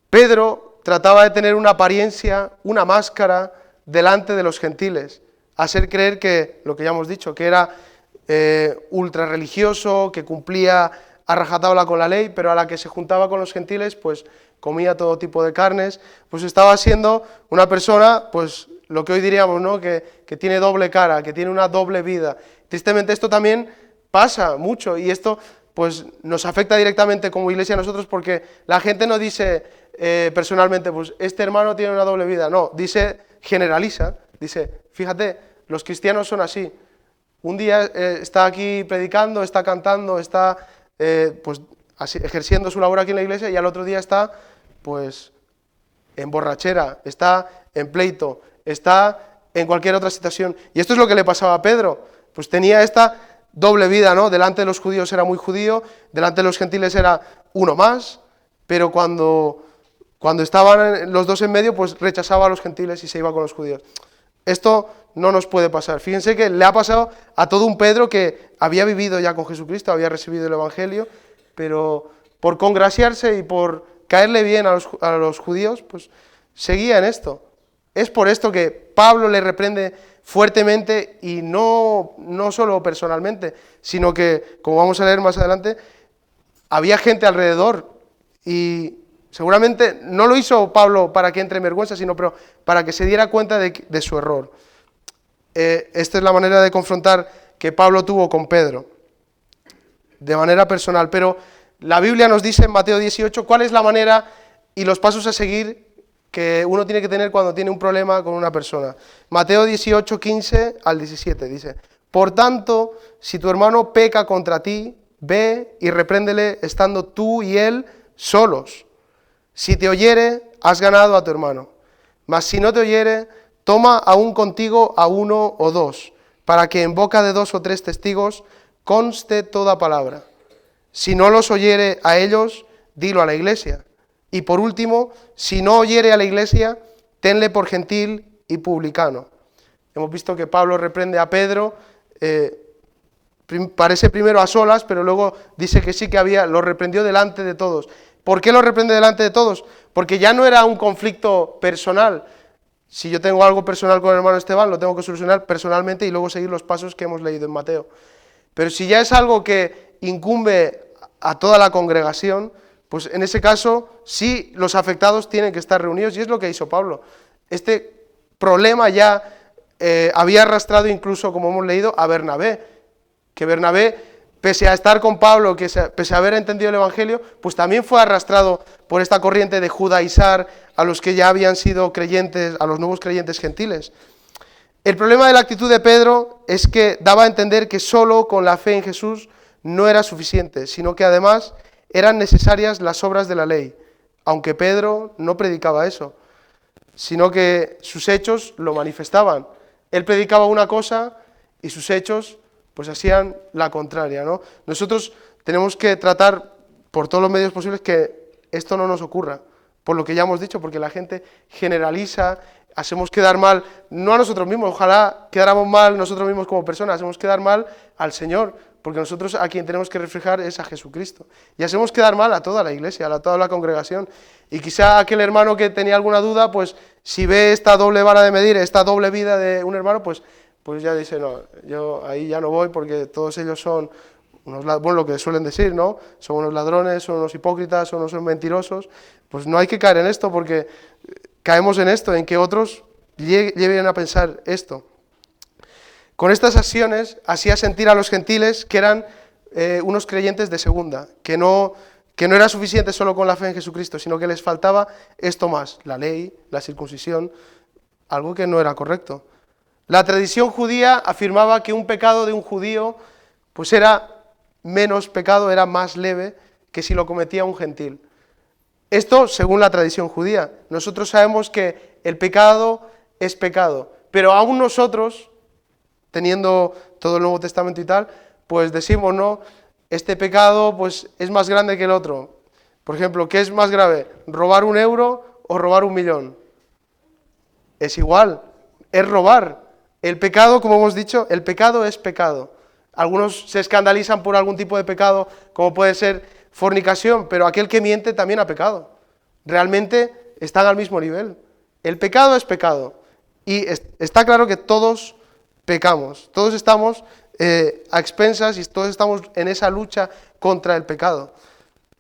Pedro trataba de tener una apariencia, una máscara delante de los gentiles, hacer creer que, lo que ya hemos dicho, que era ultra religioso, que cumplía a rajatabla con la ley, pero a la que se juntaba con los gentiles, pues comía todo tipo de carnes, pues estaba siendo una persona, pues lo que hoy diríamos, ¿no?, que tiene doble cara, que tiene una doble vida. Tristemente esto también pasa mucho, y esto pues nos afecta directamente como iglesia a nosotros, porque la gente no dice personalmente, pues este hermano tiene una doble vida, no, generaliza, dice, fíjate, los cristianos son así. Un día está aquí predicando, está cantando, está pues, ejerciendo su labor aquí en la iglesia, y al otro día está pues en borrachera, está en pleito, está en cualquier otra situación. Y esto es lo que le pasaba a Pedro, pues tenía esta doble vida, ¿no? Delante de los judíos era muy judío, delante de los gentiles era uno más, pero cuando estaban los dos en medio, pues rechazaba a los gentiles y se iba con los judíos. Esto no nos puede pasar. Fíjense que le ha pasado a todo un Pedro que había vivido ya con Jesucristo, había recibido el Evangelio, pero por congraciarse y por caerle bien a los judíos, pues seguía en esto. Es por esto que Pablo le reprende fuertemente, y no solo personalmente, sino que, como vamos a leer más adelante, había gente alrededor, y seguramente no lo hizo Pablo para que entre en vergüenza, sino para que se diera cuenta de su error. Esta es la manera de confrontar que Pablo tuvo con Pedro, de manera personal. Pero la Biblia nos dice en Mateo 18 cuál es la manera y los pasos a seguir que uno tiene que tener cuando tiene un problema con una persona. Mateo 18, 15 al 17 dice: por tanto, si tu hermano peca contra ti, ve y repréndele estando tú y él solos. Si te oyere, has ganado a tu hermano. Mas si no te oyere, toma aún contigo a uno o dos, para que en boca de 2 o 3 testigos conste toda palabra. Si no los oyere a ellos, dilo a la iglesia. Y por último, si no oyere a la iglesia, tenle por gentil y publicano. Hemos visto que Pablo reprende a Pedro, parece primero a solas, pero luego dice que sí que lo reprendió delante de todos. ¿Por qué lo reprende delante de todos? Porque ya no era un conflicto personal. Si yo tengo algo personal con el hermano Esteban, lo tengo que solucionar personalmente y luego seguir los pasos que hemos leído en Mateo. Pero si ya es algo que incumbe a toda la congregación, pues en ese caso sí los afectados tienen que estar reunidos, y es lo que hizo Pablo. Este problema ya había arrastrado incluso, como hemos leído, a Bernabé, que Bernabé, pese a estar con Pablo, pese a haber entendido el Evangelio, pues también fue arrastrado por esta corriente de judaizar a los que ya habían sido creyentes, a los nuevos creyentes gentiles. El problema de la actitud de Pedro es que daba a entender que solo con la fe en Jesús no era suficiente, sino que además eran necesarias las obras de la ley, aunque Pedro no predicaba eso, sino que sus hechos lo manifestaban. Él predicaba una cosa y sus hechos pues hacían la contraria, ¿no? Nosotros tenemos que tratar por todos los medios posibles que esto no nos ocurra, por lo que ya hemos dicho, porque la gente generaliza, hacemos quedar mal, no a nosotros mismos, ojalá quedáramos mal nosotros mismos como personas, hacemos quedar mal al Señor, porque nosotros a quien tenemos que reflejar es a Jesucristo. Y hacemos quedar mal a toda la iglesia, a toda la congregación. Y quizá aquel hermano que tenía alguna duda, pues si ve esta doble vara de medir, esta doble vida de un hermano, pues ya dice, no, yo ahí ya no voy, porque todos ellos son unos, bueno, lo que suelen decir, ¿no? Son unos ladrones, son unos hipócritas, son unos mentirosos. Pues no hay que caer en esto, porque caemos en esto, en que otros lleguen a pensar esto. Con estas acciones hacía sentir a los gentiles que eran unos creyentes de segunda, que no era suficiente solo con la fe en Jesucristo, sino que les faltaba esto más, la ley, la circuncisión, algo que no era correcto. La tradición judía afirmaba que un pecado de un judío pues era menos pecado, era más leve que si lo cometía un gentil. Esto según la tradición judía. Nosotros sabemos que el pecado es pecado, pero aún nosotros, teniendo todo el Nuevo Testamento y tal, pues decimos, no, este pecado pues es más grande que el otro. Por ejemplo, ¿qué es más grave? ¿Robar 1 euro o robar 1.000.000? Es igual, es robar. El pecado, como hemos dicho, el pecado es pecado. Algunos se escandalizan por algún tipo de pecado, como puede ser fornicación, pero aquel que miente también ha pecado. Realmente están al mismo nivel. El pecado es pecado. Y está claro que todos pecamos, todos estamos a expensas y todos estamos en esa lucha contra el pecado.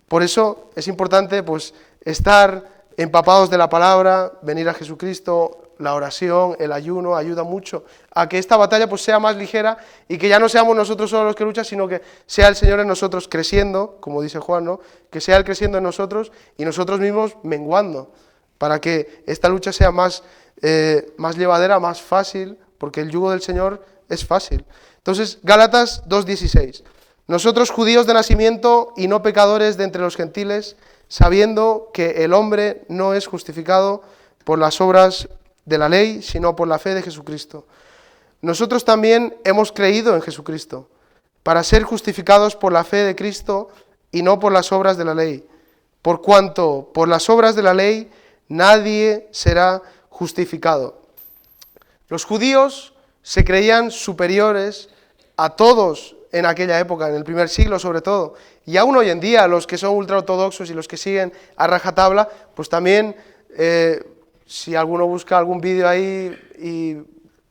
Por eso es importante pues estar empapados de la palabra, venir a Jesucristo. La oración, el ayuno ayuda mucho a que esta batalla pues sea más ligera y que ya no seamos nosotros solo los que luchan, sino que sea el Señor en nosotros creciendo, como dice Juan, ¿no? Que sea Él creciendo en nosotros y nosotros mismos menguando, para que esta lucha sea más llevadera, más fácil, porque el yugo del Señor es fácil. Entonces, Gálatas 2:16. Nosotros judíos de nacimiento y no pecadores de entre los gentiles, sabiendo que el hombre no es justificado por las obras de la ley, sino por la fe de Jesucristo. Nosotros también hemos creído en Jesucristo, para ser justificados por la fe de Cristo y no por las obras de la ley. Por cuanto por las obras de la ley nadie será justificado. Los judíos se creían superiores a todos en aquella época, en el primer siglo sobre todo, y aún hoy en día los que son ultraortodoxos y los que siguen a rajatabla, pues también, si alguno busca algún vídeo ahí y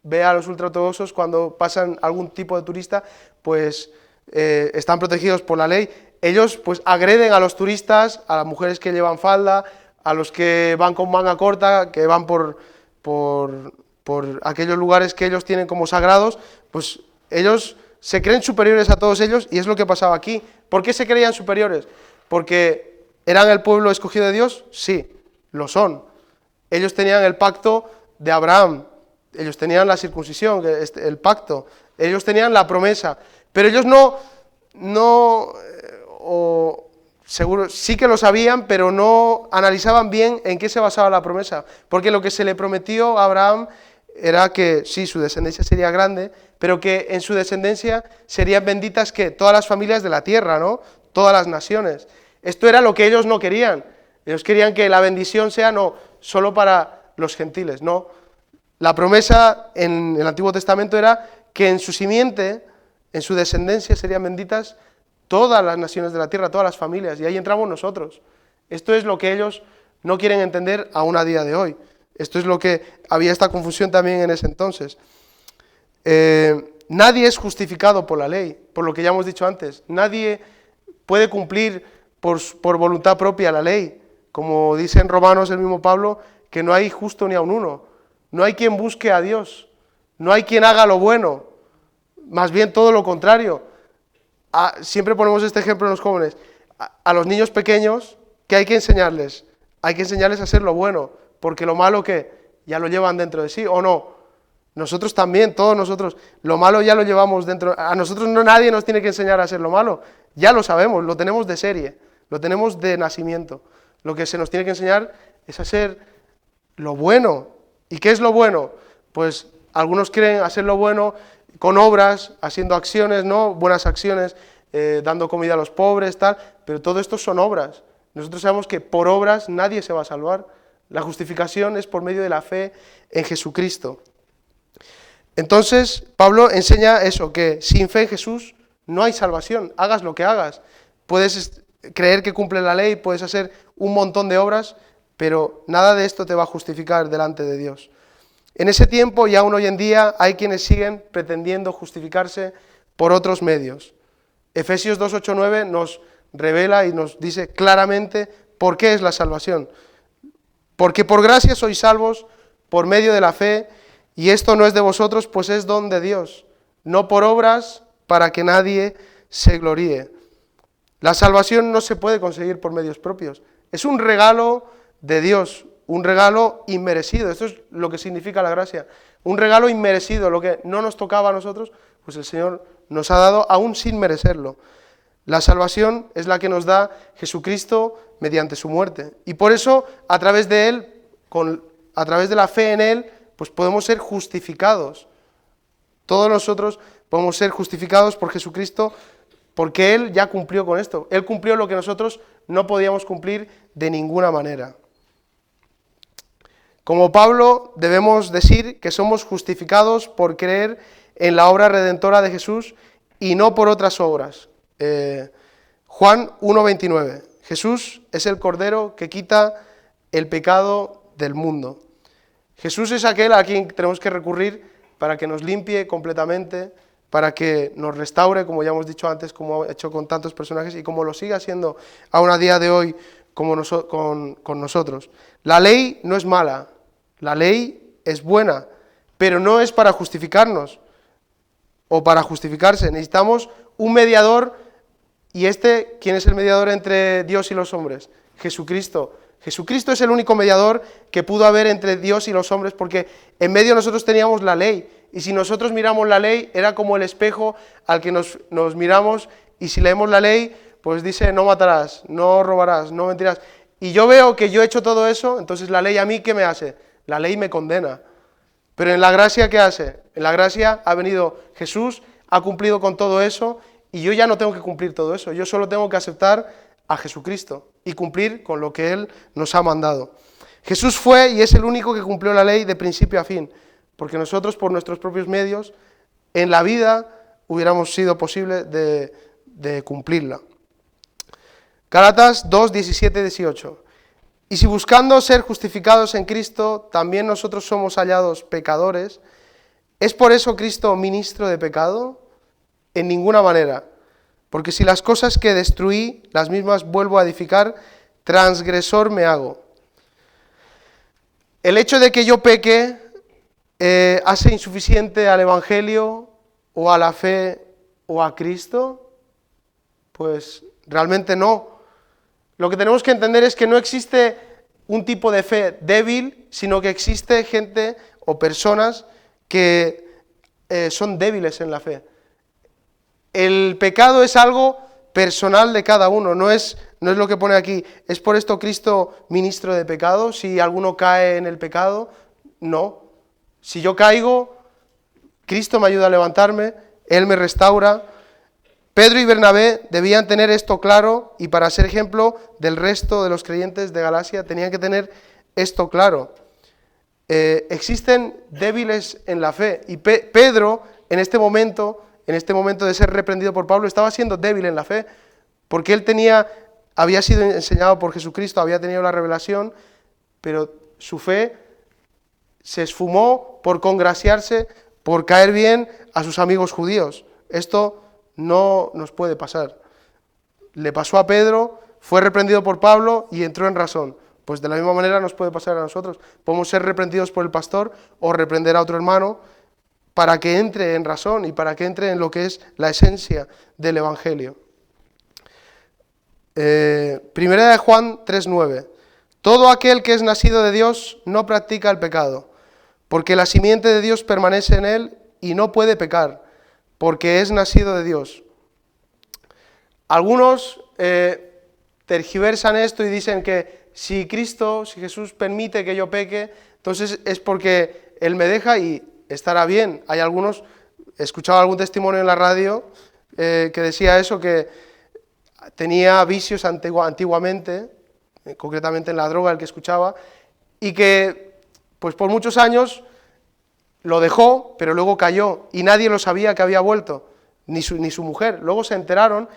ve a los ultraortodoxos cuando pasan algún tipo de turista, pues están protegidos por la ley. Ellos pues agreden a los turistas, a las mujeres que llevan falda, a los que van con manga corta, que van por aquellos lugares que ellos tienen como sagrados, pues ellos se creen superiores a todos ellos, y es lo que pasaba aquí. ¿Por qué se creían superiores? ¿Porque eran el pueblo escogido de Dios? Sí, lo son. Ellos tenían el pacto de Abraham, ellos tenían la circuncisión, el pacto, ellos tenían la promesa, pero ellos seguro sí que lo sabían, pero no analizaban bien en qué se basaba la promesa, porque lo que se le prometió a Abraham era que sí, su descendencia sería grande, pero que en su descendencia serían benditas que todas las familias de la tierra, ¿no? Todas las naciones. Esto era lo que ellos no querían. Ellos querían que la bendición sea no solo para los gentiles, no. La promesa en el Antiguo Testamento era que en su simiente, en su descendencia serían benditas todas las naciones de la tierra, todas las familias, y ahí entramos nosotros. Esto es lo que ellos no quieren entender aún a día de hoy. Esto es lo que había esta confusión también en ese entonces. Nadie es justificado por la ley, por lo que ya hemos dicho antes. Nadie puede cumplir por voluntad propia la ley. Como dice en Romanos el mismo Pablo, que no hay justo ni aun uno. No hay quien busque a Dios. No hay quien haga lo bueno. Más bien todo lo contrario. Siempre ponemos este ejemplo en los jóvenes. A los niños pequeños, ¿qué hay que enseñarles? Hay que enseñarles a hacer lo bueno, porque lo malo que ya lo llevan dentro de sí, ¿o no? Nosotros también, todos nosotros, lo malo ya lo llevamos dentro. A nosotros nadie nos tiene que enseñar a hacer lo malo, ya lo sabemos, lo tenemos de serie, lo tenemos de nacimiento. Lo que se nos tiene que enseñar es hacer lo bueno. ¿Y qué es lo bueno? Pues algunos quieren hacer lo bueno con obras, haciendo acciones, ¿no? Buenas acciones, dando comida a los pobres, tal, pero todo esto son obras. Nosotros sabemos que por obras nadie se va a salvar. La justificación es por medio de la fe en Jesucristo. Entonces, Pablo enseña eso, que sin fe en Jesús no hay salvación, hagas lo que hagas. Puedes creer que cumple la ley, puedes hacer un montón de obras, pero nada de esto te va a justificar delante de Dios. En ese tiempo y aún hoy en día hay quienes siguen pretendiendo justificarse por otros medios. Efesios 2, 8, 9 nos revela y nos dice claramente por qué es la salvación. Porque por gracia sois salvos por medio de la fe, y esto no es de vosotros, pues es don de Dios, no por obras para que nadie se gloríe. La salvación no se puede conseguir por medios propios, es un regalo de Dios, un regalo inmerecido. Esto es lo que significa la gracia, un regalo inmerecido, lo que no nos tocaba a nosotros, pues el Señor nos ha dado aún sin merecerlo. La salvación es la que nos da Jesucristo mediante su muerte, y por eso a través de Él, a través de la fe en Él, pues podemos ser justificados. Todos nosotros podemos ser justificados por Jesucristo, porque Él ya cumplió con esto. Él cumplió lo que nosotros no podíamos cumplir de ninguna manera. Como Pablo, debemos decir que somos justificados por creer en la obra redentora de Jesús y no por otras obras. Juan 1:29. Jesús es el Cordero que quita el pecado del mundo. Jesús es aquel a quien tenemos que recurrir para que nos limpie completamente, para que nos restaure, como ya hemos dicho antes, como ha hecho con tantos personajes y como lo sigue haciendo aún a día de hoy con nosotros. La ley no es mala, la ley es buena, pero no es para justificarnos o para justificarse. Necesitamos un mediador, y ¿quién es el mediador entre Dios y los hombres? Jesucristo. Jesucristo es el único mediador que pudo haber entre Dios y los hombres, porque en medio nosotros teníamos la ley, Y si nosotros miramos la ley, era como el espejo al que nos miramos, y si leemos la ley, pues dice, no matarás, no robarás, no mentirás. Y yo veo que yo he hecho todo eso, entonces la ley a mí, ¿qué me hace? La ley me condena. Pero en la gracia, ¿qué hace? En la gracia ha venido Jesús, ha cumplido con todo eso, y yo ya no tengo que cumplir todo eso, yo solo tengo que aceptar a Jesucristo y cumplir con lo que Él nos ha mandado. Jesús fue y es el único que cumplió la ley de principio a fin, porque nosotros por nuestros propios medios en la vida hubiéramos sido posible de cumplirla. Gálatas 2, 17, 18. Y si buscando ser justificados en Cristo, también nosotros somos hallados pecadores, ¿es por eso Cristo ministro de pecado? En ninguna manera, porque si las cosas que destruí, las mismas vuelvo a edificar, transgresor me hago. El hecho de que yo peque hace insuficiente al Evangelio o a la fe o a Cristo, pues realmente no. Lo que tenemos que entender es que no existe un tipo de fe débil, sino que existe gente o personas que son débiles en la fe. El pecado es algo personal de cada uno, no es lo que pone aquí. ¿Es por esto Cristo ministro de pecado? Si alguno cae en el pecado, no. Si yo caigo, Cristo me ayuda a levantarme, Él me restaura. Pedro y Bernabé debían tener esto claro, y para ser ejemplo del resto de los creyentes de Galacia tenían que tener esto claro. Existen débiles en la fe, y Pedro en este momento de ser reprendido por Pablo estaba siendo débil en la fe, porque él había sido enseñado por Jesucristo, había tenido la revelación, pero su fe se esfumó por congraciarse, por caer bien a sus amigos judíos. Esto no nos puede pasar. Le pasó a Pedro, fue reprendido por Pablo y entró en razón. Pues de la misma manera nos puede pasar a nosotros. Podemos ser reprendidos por el pastor o reprender a otro hermano para que entre en razón y para que entre en lo que es la esencia del Evangelio. Primera de Juan 3:9. Todo aquel que es nacido de Dios no practica el pecado, porque la simiente de Dios permanece en él y no puede pecar, porque es nacido de Dios. Algunos tergiversan esto y dicen que si Jesús permite que yo peque, entonces es porque Él me deja y estará bien. Hay algunos, he escuchado algún testimonio en la radio que decía eso, que tenía vicios antiguamente, concretamente en la droga el que escuchaba, y que pues por muchos años lo dejó, pero luego cayó y nadie lo sabía que había vuelto, ni su mujer. Luego se enteraron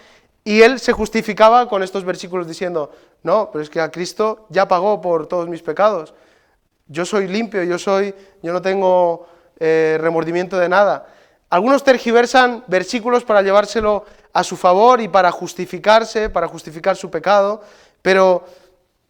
y él se justificaba con estos versículos diciendo, no, pero es que a Cristo ya pagó por todos mis pecados. Yo soy limpio, yo no tengo remordimiento de nada. Algunos tergiversan versículos para llevárselo a su favor y para justificarse, para justificar su pecado, pero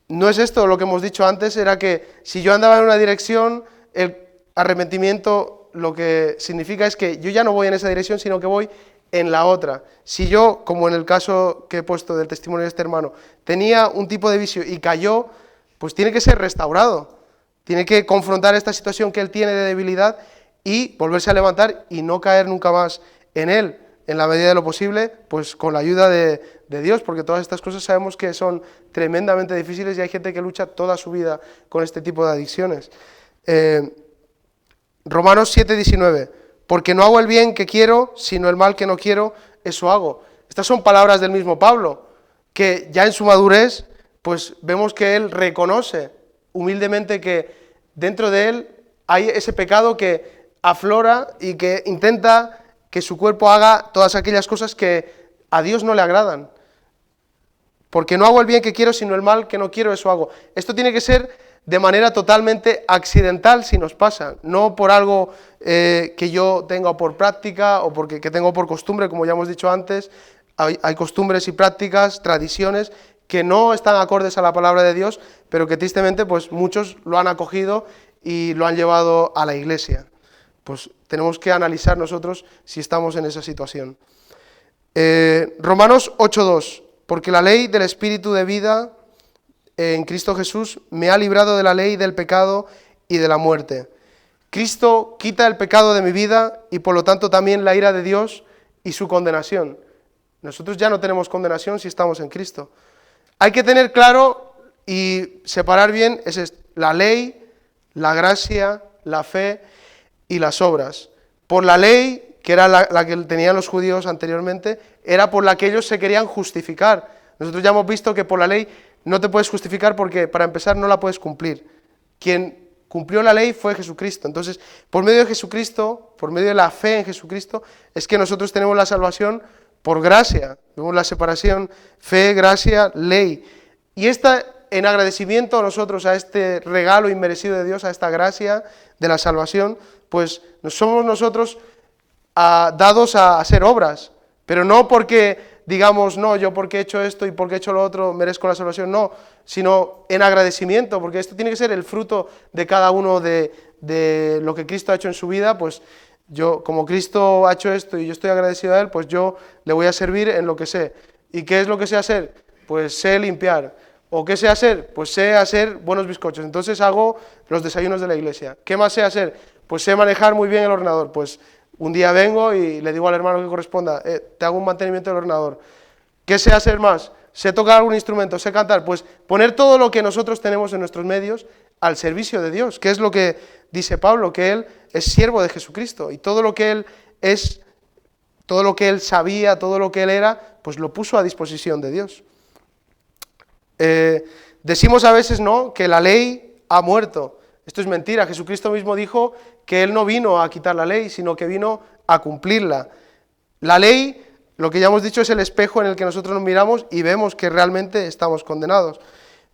no es esto lo que hemos dicho antes, era que si yo andaba en una dirección, el arrepentimiento lo que significa es que yo ya no voy en esa dirección, sino que voy en la otra. Si yo, como en el caso que he puesto del testimonio de este hermano, tenía un tipo de vicio y cayó, pues tiene que ser restaurado. Tiene que confrontar esta situación que él tiene de debilidad y volverse a levantar y no caer nunca más en él, en la medida de lo posible, pues con la ayuda de Dios, porque todas estas cosas sabemos que son tremendamente difíciles y hay gente que lucha toda su vida con este tipo de adicciones. Romanos 7:19, porque no hago el bien que quiero, sino el mal que no quiero, eso hago. Estas son palabras del mismo Pablo, que ya en su madurez, pues vemos que él reconoce humildemente que dentro de él hay ese pecado que aflora y que intenta que su cuerpo haga todas aquellas cosas que a Dios no le agradan. Porque no hago el bien que quiero, sino el mal que no quiero, eso hago. Esto tiene que ser de manera totalmente accidental si nos pasa, no por algo que yo tenga por práctica o que tengo por costumbre, como ya hemos dicho antes. Hay costumbres y prácticas, tradiciones que no están acordes a la palabra de Dios, pero que tristemente pues muchos lo han acogido y lo han llevado a la iglesia. Pues tenemos que analizar nosotros si estamos en esa situación. Romanos 8:2, porque la ley del Espíritu de vida en Cristo Jesús me ha librado de la ley del pecado y de la muerte. Cristo quita el pecado de mi vida y por lo tanto también la ira de Dios y su condenación. Nosotros ya no tenemos condenación si estamos en Cristo. Hay que tener claro y separar bien la ley, la gracia, la fe y las obras. Por la ley, que era la que tenían los judíos anteriormente, era por la que ellos se querían justificar. Nosotros ya hemos visto que por la ley no te puedes justificar porque, para empezar, no la puedes cumplir. Quien cumplió la ley fue Jesucristo. Entonces, por medio de Jesucristo, por medio de la fe en Jesucristo, es que nosotros tenemos la salvación por gracia. Vemos la separación, fe, gracia, ley. Y en agradecimiento a nosotros, a este regalo inmerecido de Dios, a esta gracia de la salvación, pues somos nosotros dados a hacer obras, pero no porque digamos, no, yo porque he hecho esto y porque he hecho lo otro merezco la salvación, no, sino en agradecimiento, porque esto tiene que ser el fruto de cada uno de lo que Cristo ha hecho en su vida. Pues yo, como Cristo ha hecho esto y yo estoy agradecido a Él, pues yo le voy a servir en lo que sé. ¿Y qué es lo que sé hacer? Pues sé limpiar. ¿O qué sé hacer? Pues sé hacer buenos bizcochos. Entonces hago los desayunos de la iglesia. ¿Qué más sé hacer? Pues sé manejar muy bien el ordenador. Pues un día vengo y le digo al hermano que corresponda, te hago un mantenimiento del ordenador. ¿Qué sé hacer más? ¿Sé tocar algún instrumento? ¿Sé cantar? Pues poner todo lo que nosotros tenemos en nuestros medios al servicio de Dios, que es lo que dice Pablo, que él es siervo de Jesucristo, y todo lo que él es, todo lo que él sabía, todo lo que él era, pues lo puso a disposición de Dios. Decimos a veces, ¿no?, que la ley ha muerto. Esto es mentira. Jesucristo mismo dijo que Él no vino a quitar la ley, sino que vino a cumplirla. La ley, lo que ya hemos dicho, es el espejo en el que nosotros nos miramos y vemos que realmente estamos condenados.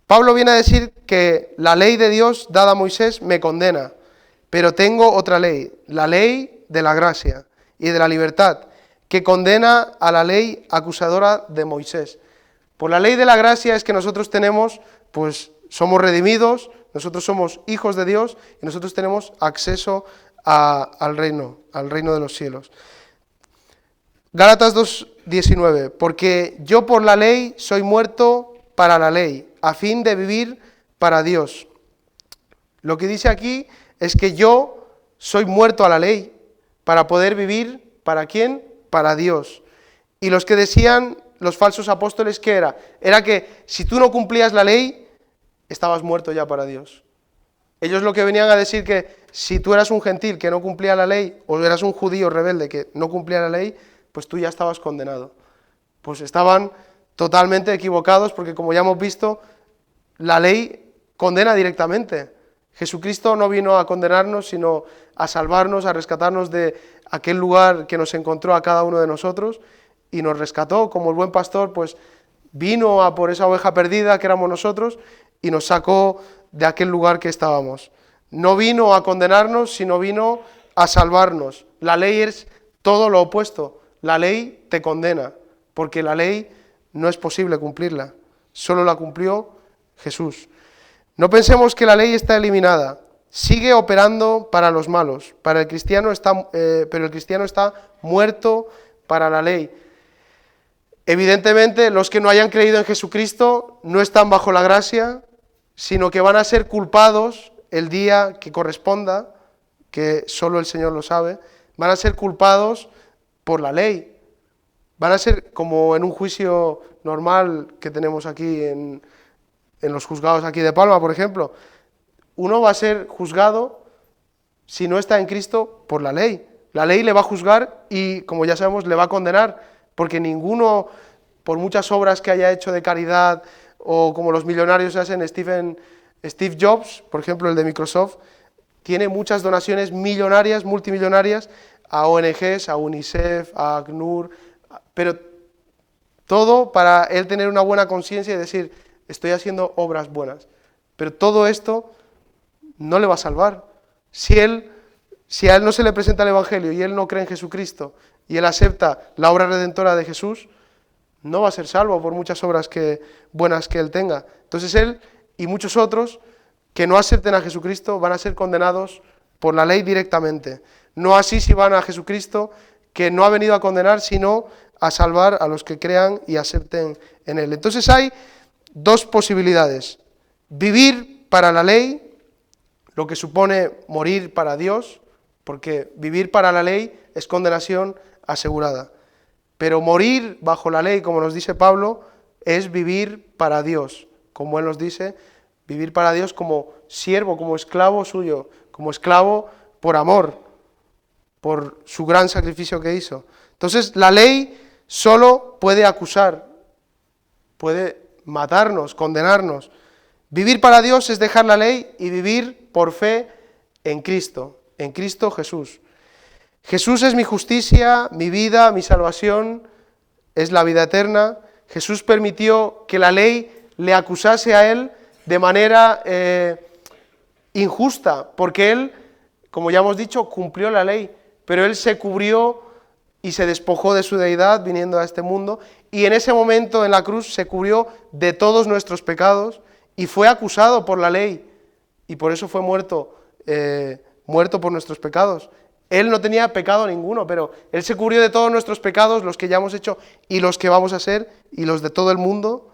Pablo viene a decir que la ley de Dios dada a Moisés me condena, pero tengo otra ley, la ley de la gracia y de la libertad, que condena a la ley acusadora de Moisés. Por la ley de la gracia es que nosotros tenemos, pues somos redimidos, nosotros somos hijos de Dios y nosotros tenemos acceso al reino de los cielos. Gálatas 2:19, porque yo por la ley soy muerto para la ley, a fin de vivir para Dios. Lo que dice aquí es que yo soy muerto a la ley para poder vivir, ¿para quién? Para Dios. Y los que decían, los falsos apóstoles, ¿qué era? Era que si tú no cumplías la ley, estabas muerto ya para Dios. Ellos lo que venían a decir que si tú eras un gentil que no cumplía la ley, o eras un judío rebelde que no cumplía la ley, pues tú ya estabas condenado. Pues estaban totalmente equivocados, porque como ya hemos visto, la ley condena directamente. Jesucristo no vino a condenarnos, sino a salvarnos, a rescatarnos de aquel lugar que nos encontró a cada uno de nosotros, y nos rescató, como el buen pastor, pues vino a por esa oveja perdida que éramos nosotros, y nos sacó de aquel lugar que estábamos. No vino a condenarnos, sino vino a salvarnos. La ley es todo lo opuesto. La ley te condena, porque la ley no es posible cumplirla. Solo la cumplió Jesús. No pensemos que la ley está eliminada. Sigue operando para los malos. Pero el cristiano está muerto para la ley. Evidentemente, los que no hayan creído en Jesucristo no están bajo la gracia, sino que van a ser culpados el día que corresponda, que solo el Señor lo sabe, van a ser culpados por la ley. Van a ser como en un juicio normal que tenemos aquí en los juzgados aquí de Palma, por ejemplo. Uno va a ser juzgado, si no está en Cristo, por la ley. La ley le va a juzgar y, como ya sabemos, le va a condenar, porque ninguno, por muchas obras que haya hecho de caridad, o como los millonarios hacen, Steve Jobs, por ejemplo, el de Microsoft, tiene muchas donaciones millonarias, multimillonarias, a ONGs, a UNICEF, a ACNUR, pero todo para él tener una buena conciencia y decir, estoy haciendo obras buenas. Pero todo esto no le va a salvar. Si a él no se le presenta el Evangelio y él no cree en Jesucristo y él acepta la obra redentora de Jesús, no va a ser salvo por muchas obras buenas que él tenga. Entonces él y muchos otros que no acepten a Jesucristo van a ser condenados por la ley directamente. No así si van a Jesucristo, que no ha venido a condenar, sino a salvar a los que crean y acepten en él. Entonces hay dos posibilidades: vivir para la ley, lo que supone morir para Dios, porque vivir para la ley es condenación asegurada. Pero morir bajo la ley, como nos dice Pablo, es vivir para Dios, como él nos dice, vivir para Dios como siervo, como esclavo suyo, como esclavo por amor, por su gran sacrificio que hizo. Entonces, la ley solo puede acusar, puede matarnos, condenarnos. Vivir para Dios es dejar la ley y vivir por fe en Cristo Jesús. Jesús es mi justicia, mi vida, mi salvación, es la vida eterna. Jesús permitió que la ley le acusase a él de manera injusta, porque él, como ya hemos dicho, cumplió la ley, pero él se cubrió y se despojó de su deidad viniendo a este mundo, y en ese momento en la cruz se cubrió de todos nuestros pecados y fue acusado por la ley, y por eso fue muerto por nuestros pecados. Él no tenía pecado ninguno, pero él se cubrió de todos nuestros pecados, los que ya hemos hecho y los que vamos a hacer, y los de todo el mundo,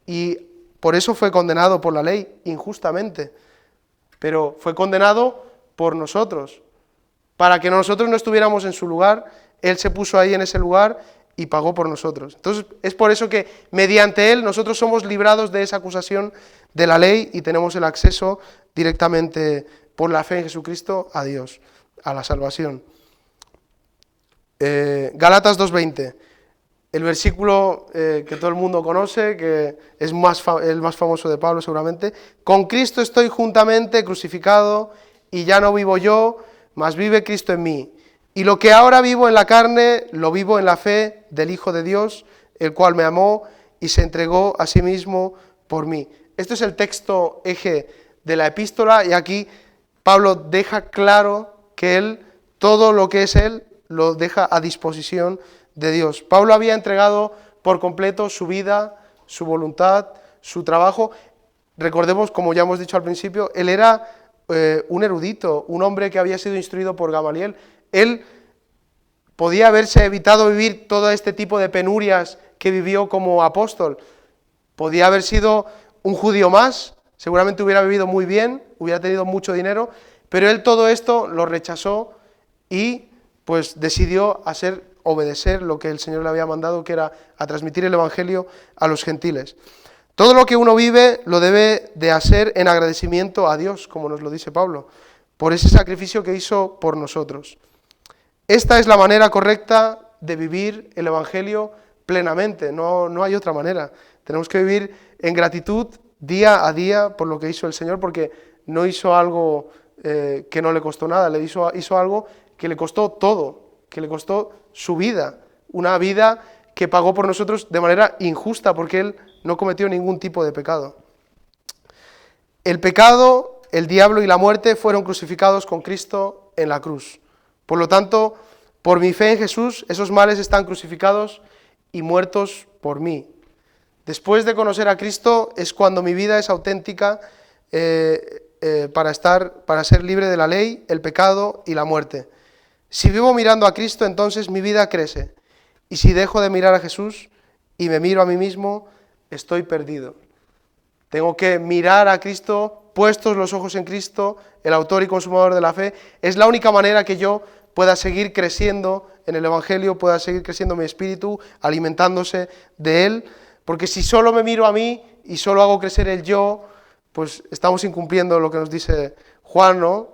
y por eso fue condenado por la ley, injustamente. Pero fue condenado por nosotros, para que nosotros no estuviéramos en su lugar. Él se puso ahí en ese lugar y pagó por nosotros. Entonces es por eso que mediante él nosotros somos librados de esa acusación de la ley y tenemos el acceso directamente por la fe en Jesucristo a Dios, a la salvación. Gálatas 2:20, el versículo que todo el mundo conoce, que es el más famoso de Pablo seguramente. Con Cristo estoy juntamente crucificado, y ya no vivo yo, mas vive Cristo en mí. Y lo que ahora vivo en la carne, lo vivo en la fe del Hijo de Dios, el cual me amó y se entregó a sí mismo por mí. Este es el texto eje de la epístola, y aquí Pablo deja claro que él, todo lo que es él, lo deja a disposición de Dios. Pablo había entregado por completo su vida, su voluntad, su trabajo. Recordemos, como ya hemos dicho al principio, él era un erudito, un hombre que había sido instruido por Gamaliel. Él podía haberse evitado vivir todo este tipo de penurias que vivió como apóstol. Podía haber sido un judío más, seguramente hubiera vivido muy bien, hubiera tenido mucho dinero, pero él todo esto lo rechazó y pues decidió obedecer lo que el Señor le había mandado, que era a transmitir el Evangelio a los gentiles. Todo lo que uno vive lo debe de hacer en agradecimiento a Dios, como nos lo dice Pablo, por ese sacrificio que hizo por nosotros. Esta es la manera correcta de vivir el Evangelio plenamente, no hay otra manera. Tenemos que vivir en gratitud día a día por lo que hizo el Señor, porque no hizo algo que no le costó nada, hizo algo que le costó todo, que le costó su vida, una vida que pagó por nosotros de manera injusta, porque él no cometió ningún tipo de pecado. El pecado, el diablo y la muerte fueron crucificados con Cristo en la cruz. Por lo tanto, por mi fe en Jesús, esos males están crucificados y muertos por mí. Después de conocer a Cristo es cuando mi vida es auténtica para ser libre de la ley, el pecado y la muerte. Si vivo mirando a Cristo, entonces mi vida crece. Y si dejo de mirar a Jesús y me miro a mí mismo, estoy perdido. Tengo que mirar a Cristo, puestos los ojos en Cristo, el autor y consumador de la fe. Es la única manera que yo pueda seguir creciendo en el Evangelio, pueda seguir creciendo mi espíritu, alimentándose de él. Porque si solo me miro a mí y solo hago crecer el yo, pues estamos incumpliendo lo que nos dice Juan, ¿no?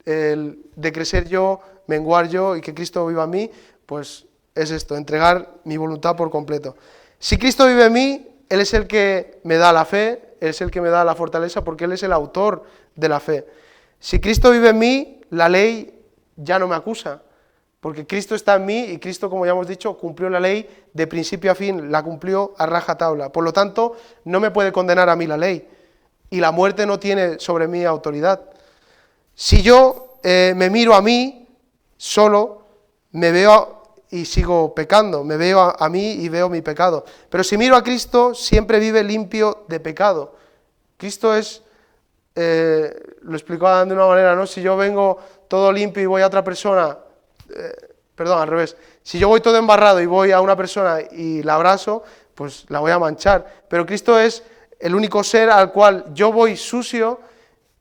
El de crecer yo, menguar yo y que Cristo viva en mí, pues es esto, entregar mi voluntad por completo. Si Cristo vive en mí, Él es el que me da la fe, Él es el que me da la fortaleza, porque Él es el autor de la fe. Si Cristo vive en mí, la ley ya no me acusa, porque Cristo está en mí y Cristo, como ya hemos dicho, cumplió la ley de principio a fin, la cumplió a rajatabla. Por lo tanto, no me puede condenar a mí la ley, y la muerte no tiene sobre mí autoridad. Si yo me miro a mí solo, me veo y sigo pecando, me veo a mí y veo mi pecado. Pero si miro a Cristo, siempre vive limpio de pecado. Cristo es, lo explicaba de una manera, ¿no? Si yo vengo todo limpio y voy a otra persona, al revés, si yo voy todo embarrado y voy a una persona y la abrazo, pues la voy a manchar. Pero Cristo es el único ser al cual yo voy sucio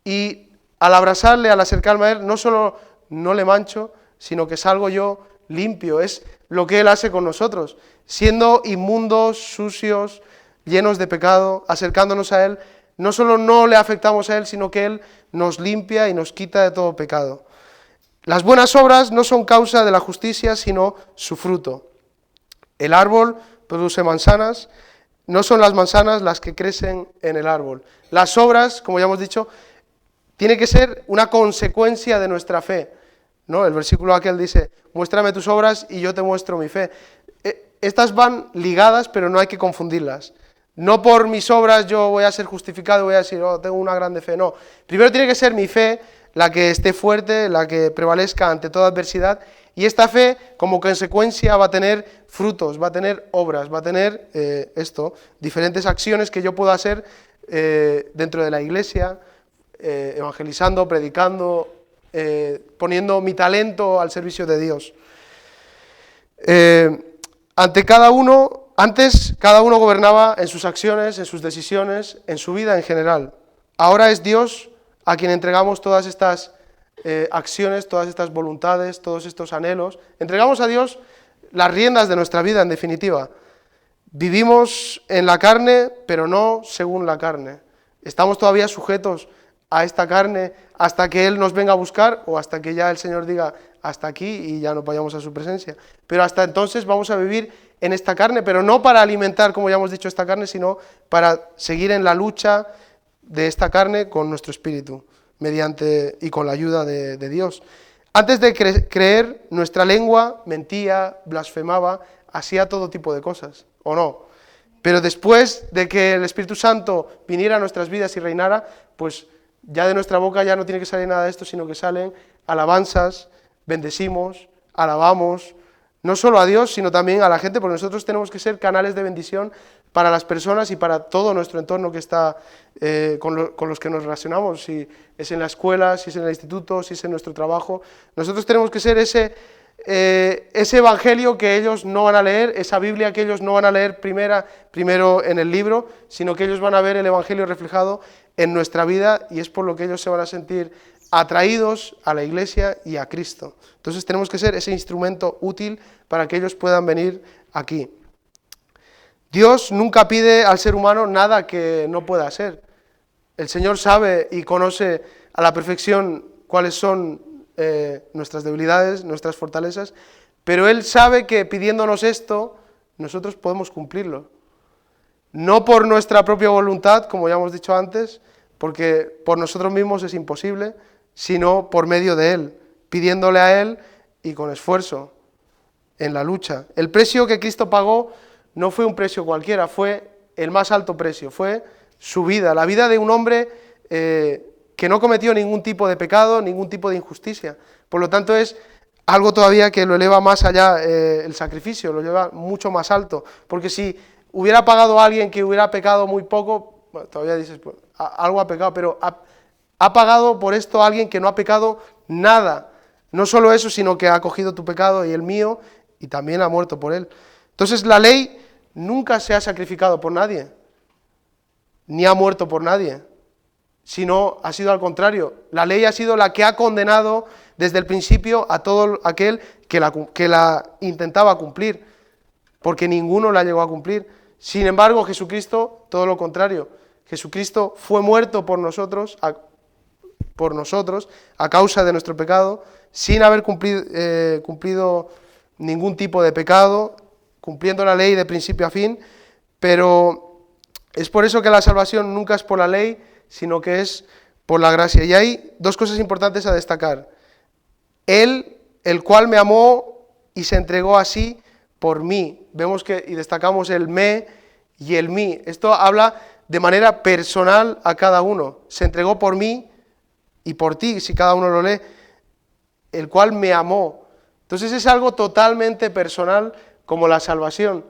y al abrazarle, al acercarme a Él, no solo no le mancho, sino que salgo yo limpio. Es lo que Él hace con nosotros, siendo inmundos, sucios, llenos de pecado, acercándonos a Él, no solo no le afectamos a Él, sino que Él nos limpia y nos quita de todo pecado. Las buenas obras no son causa de la justicia, sino su fruto. El árbol produce manzanas, no son las manzanas las que crecen en el árbol. Las obras, como ya hemos dicho, tiene que ser una consecuencia de nuestra fe, ¿no? El versículo aquel dice, muéstrame tus obras y yo te muestro mi fe. Estas van ligadas, pero no hay que confundirlas. No por mis obras yo voy a ser justificado y voy a decir, oh, tengo una grande fe. No, primero tiene que ser mi fe la que esté fuerte, la que prevalezca ante toda adversidad, y esta fe como consecuencia va a tener frutos, va a tener obras, va a tener diferentes acciones que yo puedo hacer dentro de la iglesia, evangelizando, predicando, poniendo mi talento al servicio de Dios. Antes cada uno gobernaba en sus acciones, en sus decisiones, en su vida en general. Ahora es Dios a quien entregamos todas estas acciones, todas estas voluntades, todos estos anhelos. Entregamos a Dios las riendas de nuestra vida, en definitiva. Vivimos en la carne, pero no según la carne. Estamos todavía sujetos a esta carne hasta que Él nos venga a buscar o hasta que ya el Señor diga hasta aquí y ya nos vayamos a su presencia. Pero hasta entonces vamos a vivir en esta carne, pero no para alimentar, como ya hemos dicho, esta carne, sino para seguir en la lucha de esta carne con nuestro espíritu, mediante y con la ayuda de Dios. Antes de creer, nuestra lengua mentía, blasfemaba, hacía todo tipo de cosas, ¿o no? Pero después de que el Espíritu Santo viniera a nuestras vidas y reinara, pues ya de nuestra boca ya no tiene que salir nada de esto, sino que salen alabanzas, bendecimos, alabamos, no solo a Dios, sino también a la gente, porque nosotros tenemos que ser canales de bendición para las personas y para todo nuestro entorno que está con los que nos relacionamos, si es en la escuela, si es en el instituto, si es en nuestro trabajo. Nosotros tenemos que ser ese evangelio que ellos no van a leer, esa Biblia que ellos no van a leer primero en el libro, sino que ellos van a ver el evangelio reflejado en nuestra vida, y es por lo que ellos se van a sentir atraídos a la iglesia y a Cristo. Entonces tenemos que ser ese instrumento útil para que ellos puedan venir aquí. Dios nunca pide al ser humano nada que no pueda hacer. El Señor sabe y conoce a la perfección cuáles son nuestras debilidades, nuestras fortalezas, pero Él sabe que pidiéndonos esto, nosotros podemos cumplirlo. No por nuestra propia voluntad, como ya hemos dicho antes, porque por nosotros mismos es imposible, sino por medio de Él, pidiéndole a Él y con esfuerzo, en la lucha. El precio que Cristo pagó no fue un precio cualquiera, fue el más alto precio, fue su vida, la vida de un hombre que no cometió ningún tipo de pecado, ningún tipo de injusticia. Por lo tanto es algo todavía que lo eleva más allá, el sacrificio, lo lleva mucho más alto, porque si hubiera pagado a alguien que hubiera pecado muy poco, bueno, todavía dices, pues, algo ha pecado, pero ha pagado por esto a alguien que no ha pecado nada. No solo eso, sino que ha cogido tu pecado y el mío, y también ha muerto por él. Entonces la ley nunca se ha sacrificado por nadie, ni ha muerto por nadie, sino ha sido al contrario. La ley ha sido la que ha condenado desde el principio a todo aquel que la intentaba cumplir, porque ninguno la llegó a cumplir. Sin embargo, Jesucristo, todo lo contrario. Jesucristo fue muerto por nosotros a causa de nuestro pecado, sin haber cumplido ningún tipo de pecado, cumpliendo la ley de principio a fin, pero es por eso que la salvación nunca es por la ley, sino que es por la gracia. Y hay dos cosas importantes a destacar. Él, el cual me amó y se entregó así por mí. Vemos y destacamos el me y el mí. Esto habla de manera personal a cada uno. Se entregó por mí y por ti, si cada uno lo lee, el cual me amó. Entonces es algo totalmente personal, como la salvación.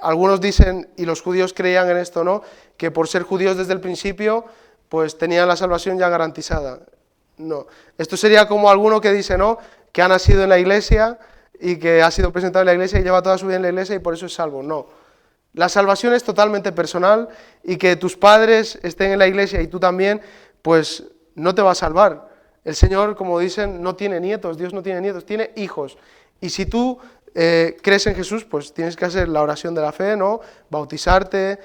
Algunos dicen, y los judíos creían en esto, ¿no?, que por ser judíos desde el principio, pues tenían la salvación ya garantizada. No, esto sería como alguno que dice, ¿no?, que ha nacido en la iglesia y que ha sido presentado en la iglesia y lleva toda su vida en la iglesia y por eso es salvo. No, la salvación es totalmente personal, y que tus padres estén en la iglesia y tú también, pues no te va a salvar. El Señor, como dicen, no tiene nietos, Dios no tiene nietos, tiene hijos. Y si tú crees en Jesús, pues tienes que hacer la oración de la fe, ¿no? Bautizarte,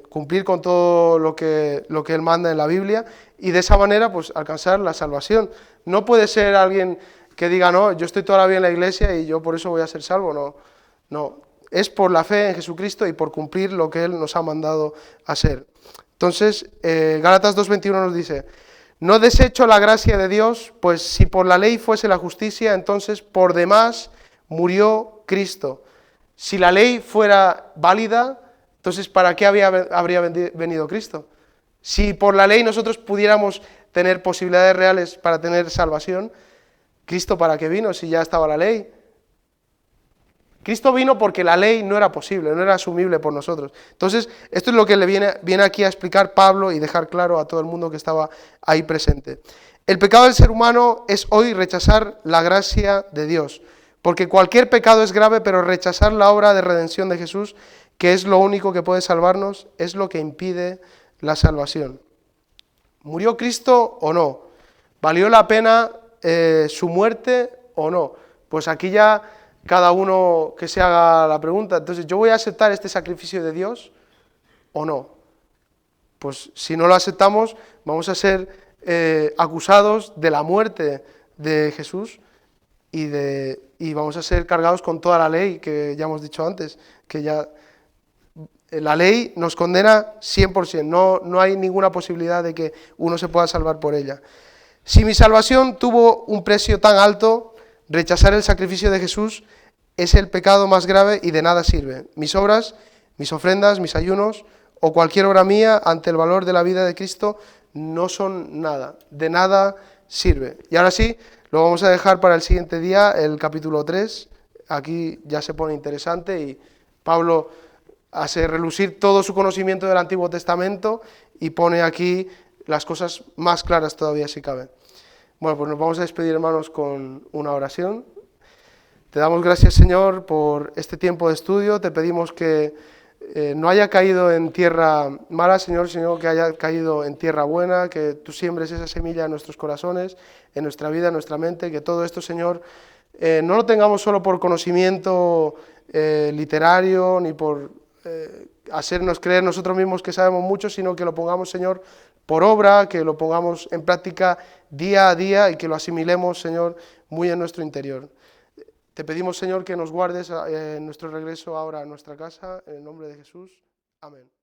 cumplir con todo lo que Él manda en la Biblia, y de esa manera, pues alcanzar la salvación. No puede ser alguien que diga, no, yo estoy todavía en la iglesia y yo por eso voy a ser salvo, no. No, es por la fe en Jesucristo y por cumplir lo que Él nos ha mandado hacer. Entonces, Gálatas 2:21 nos dice, no desecho la gracia de Dios, pues si por la ley fuese la justicia, entonces por demás murió Cristo. Si la ley fuera válida, entonces ¿para qué habría venido Cristo? Si por la ley nosotros pudiéramos tener posibilidades reales para tener salvación, ¿Cristo para qué vino si ya estaba la ley? Cristo vino porque la ley no era posible, no era asumible por nosotros. Entonces, esto es lo que le viene aquí a explicar Pablo y dejar claro a todo el mundo que estaba ahí presente. El pecado del ser humano es hoy rechazar la gracia de Dios, porque cualquier pecado es grave, pero rechazar la obra de redención de Jesús, que es lo único que puede salvarnos, es lo que impide la salvación. ¿Murió Cristo o no? ¿Valió la pena su muerte o no? Pues aquí ya cada uno que se haga la pregunta. Entonces, ¿yo voy a aceptar este sacrificio de Dios o no? Pues si no lo aceptamos, vamos a ser acusados de la muerte de Jesús y vamos a ser cargados con toda la ley que ya hemos dicho antes, que ya la ley nos condena 100%, no hay ninguna posibilidad de que uno se pueda salvar por ella. Si mi salvación tuvo un precio tan alto, rechazar el sacrificio de Jesús es el pecado más grave y de nada sirve. Mis obras, mis ofrendas, mis ayunos o cualquier obra mía ante el valor de la vida de Cristo no son nada, de nada sirve. Y ahora sí, lo vamos a dejar para el siguiente día, el capítulo 3. Aquí ya se pone interesante y Pablo hace relucir todo su conocimiento del Antiguo Testamento y pone aquí las cosas más claras todavía si cabe. Bueno, pues nos vamos a despedir, hermanos, con una oración. Te damos gracias, Señor, por este tiempo de estudio. Te pedimos que no haya caído en tierra mala, Señor, sino que haya caído en tierra buena, que tú siembres esa semilla en nuestros corazones, en nuestra vida, en nuestra mente, que todo esto, Señor, no lo tengamos solo por conocimiento literario, ni por hacernos creer nosotros mismos que sabemos mucho, sino que lo pongamos, Señor, por obra, que lo pongamos en práctica día a día y que lo asimilemos, Señor, muy en nuestro interior. Te pedimos, Señor, que nos guardes en nuestro regreso ahora a nuestra casa, en el nombre de Jesús. Amén.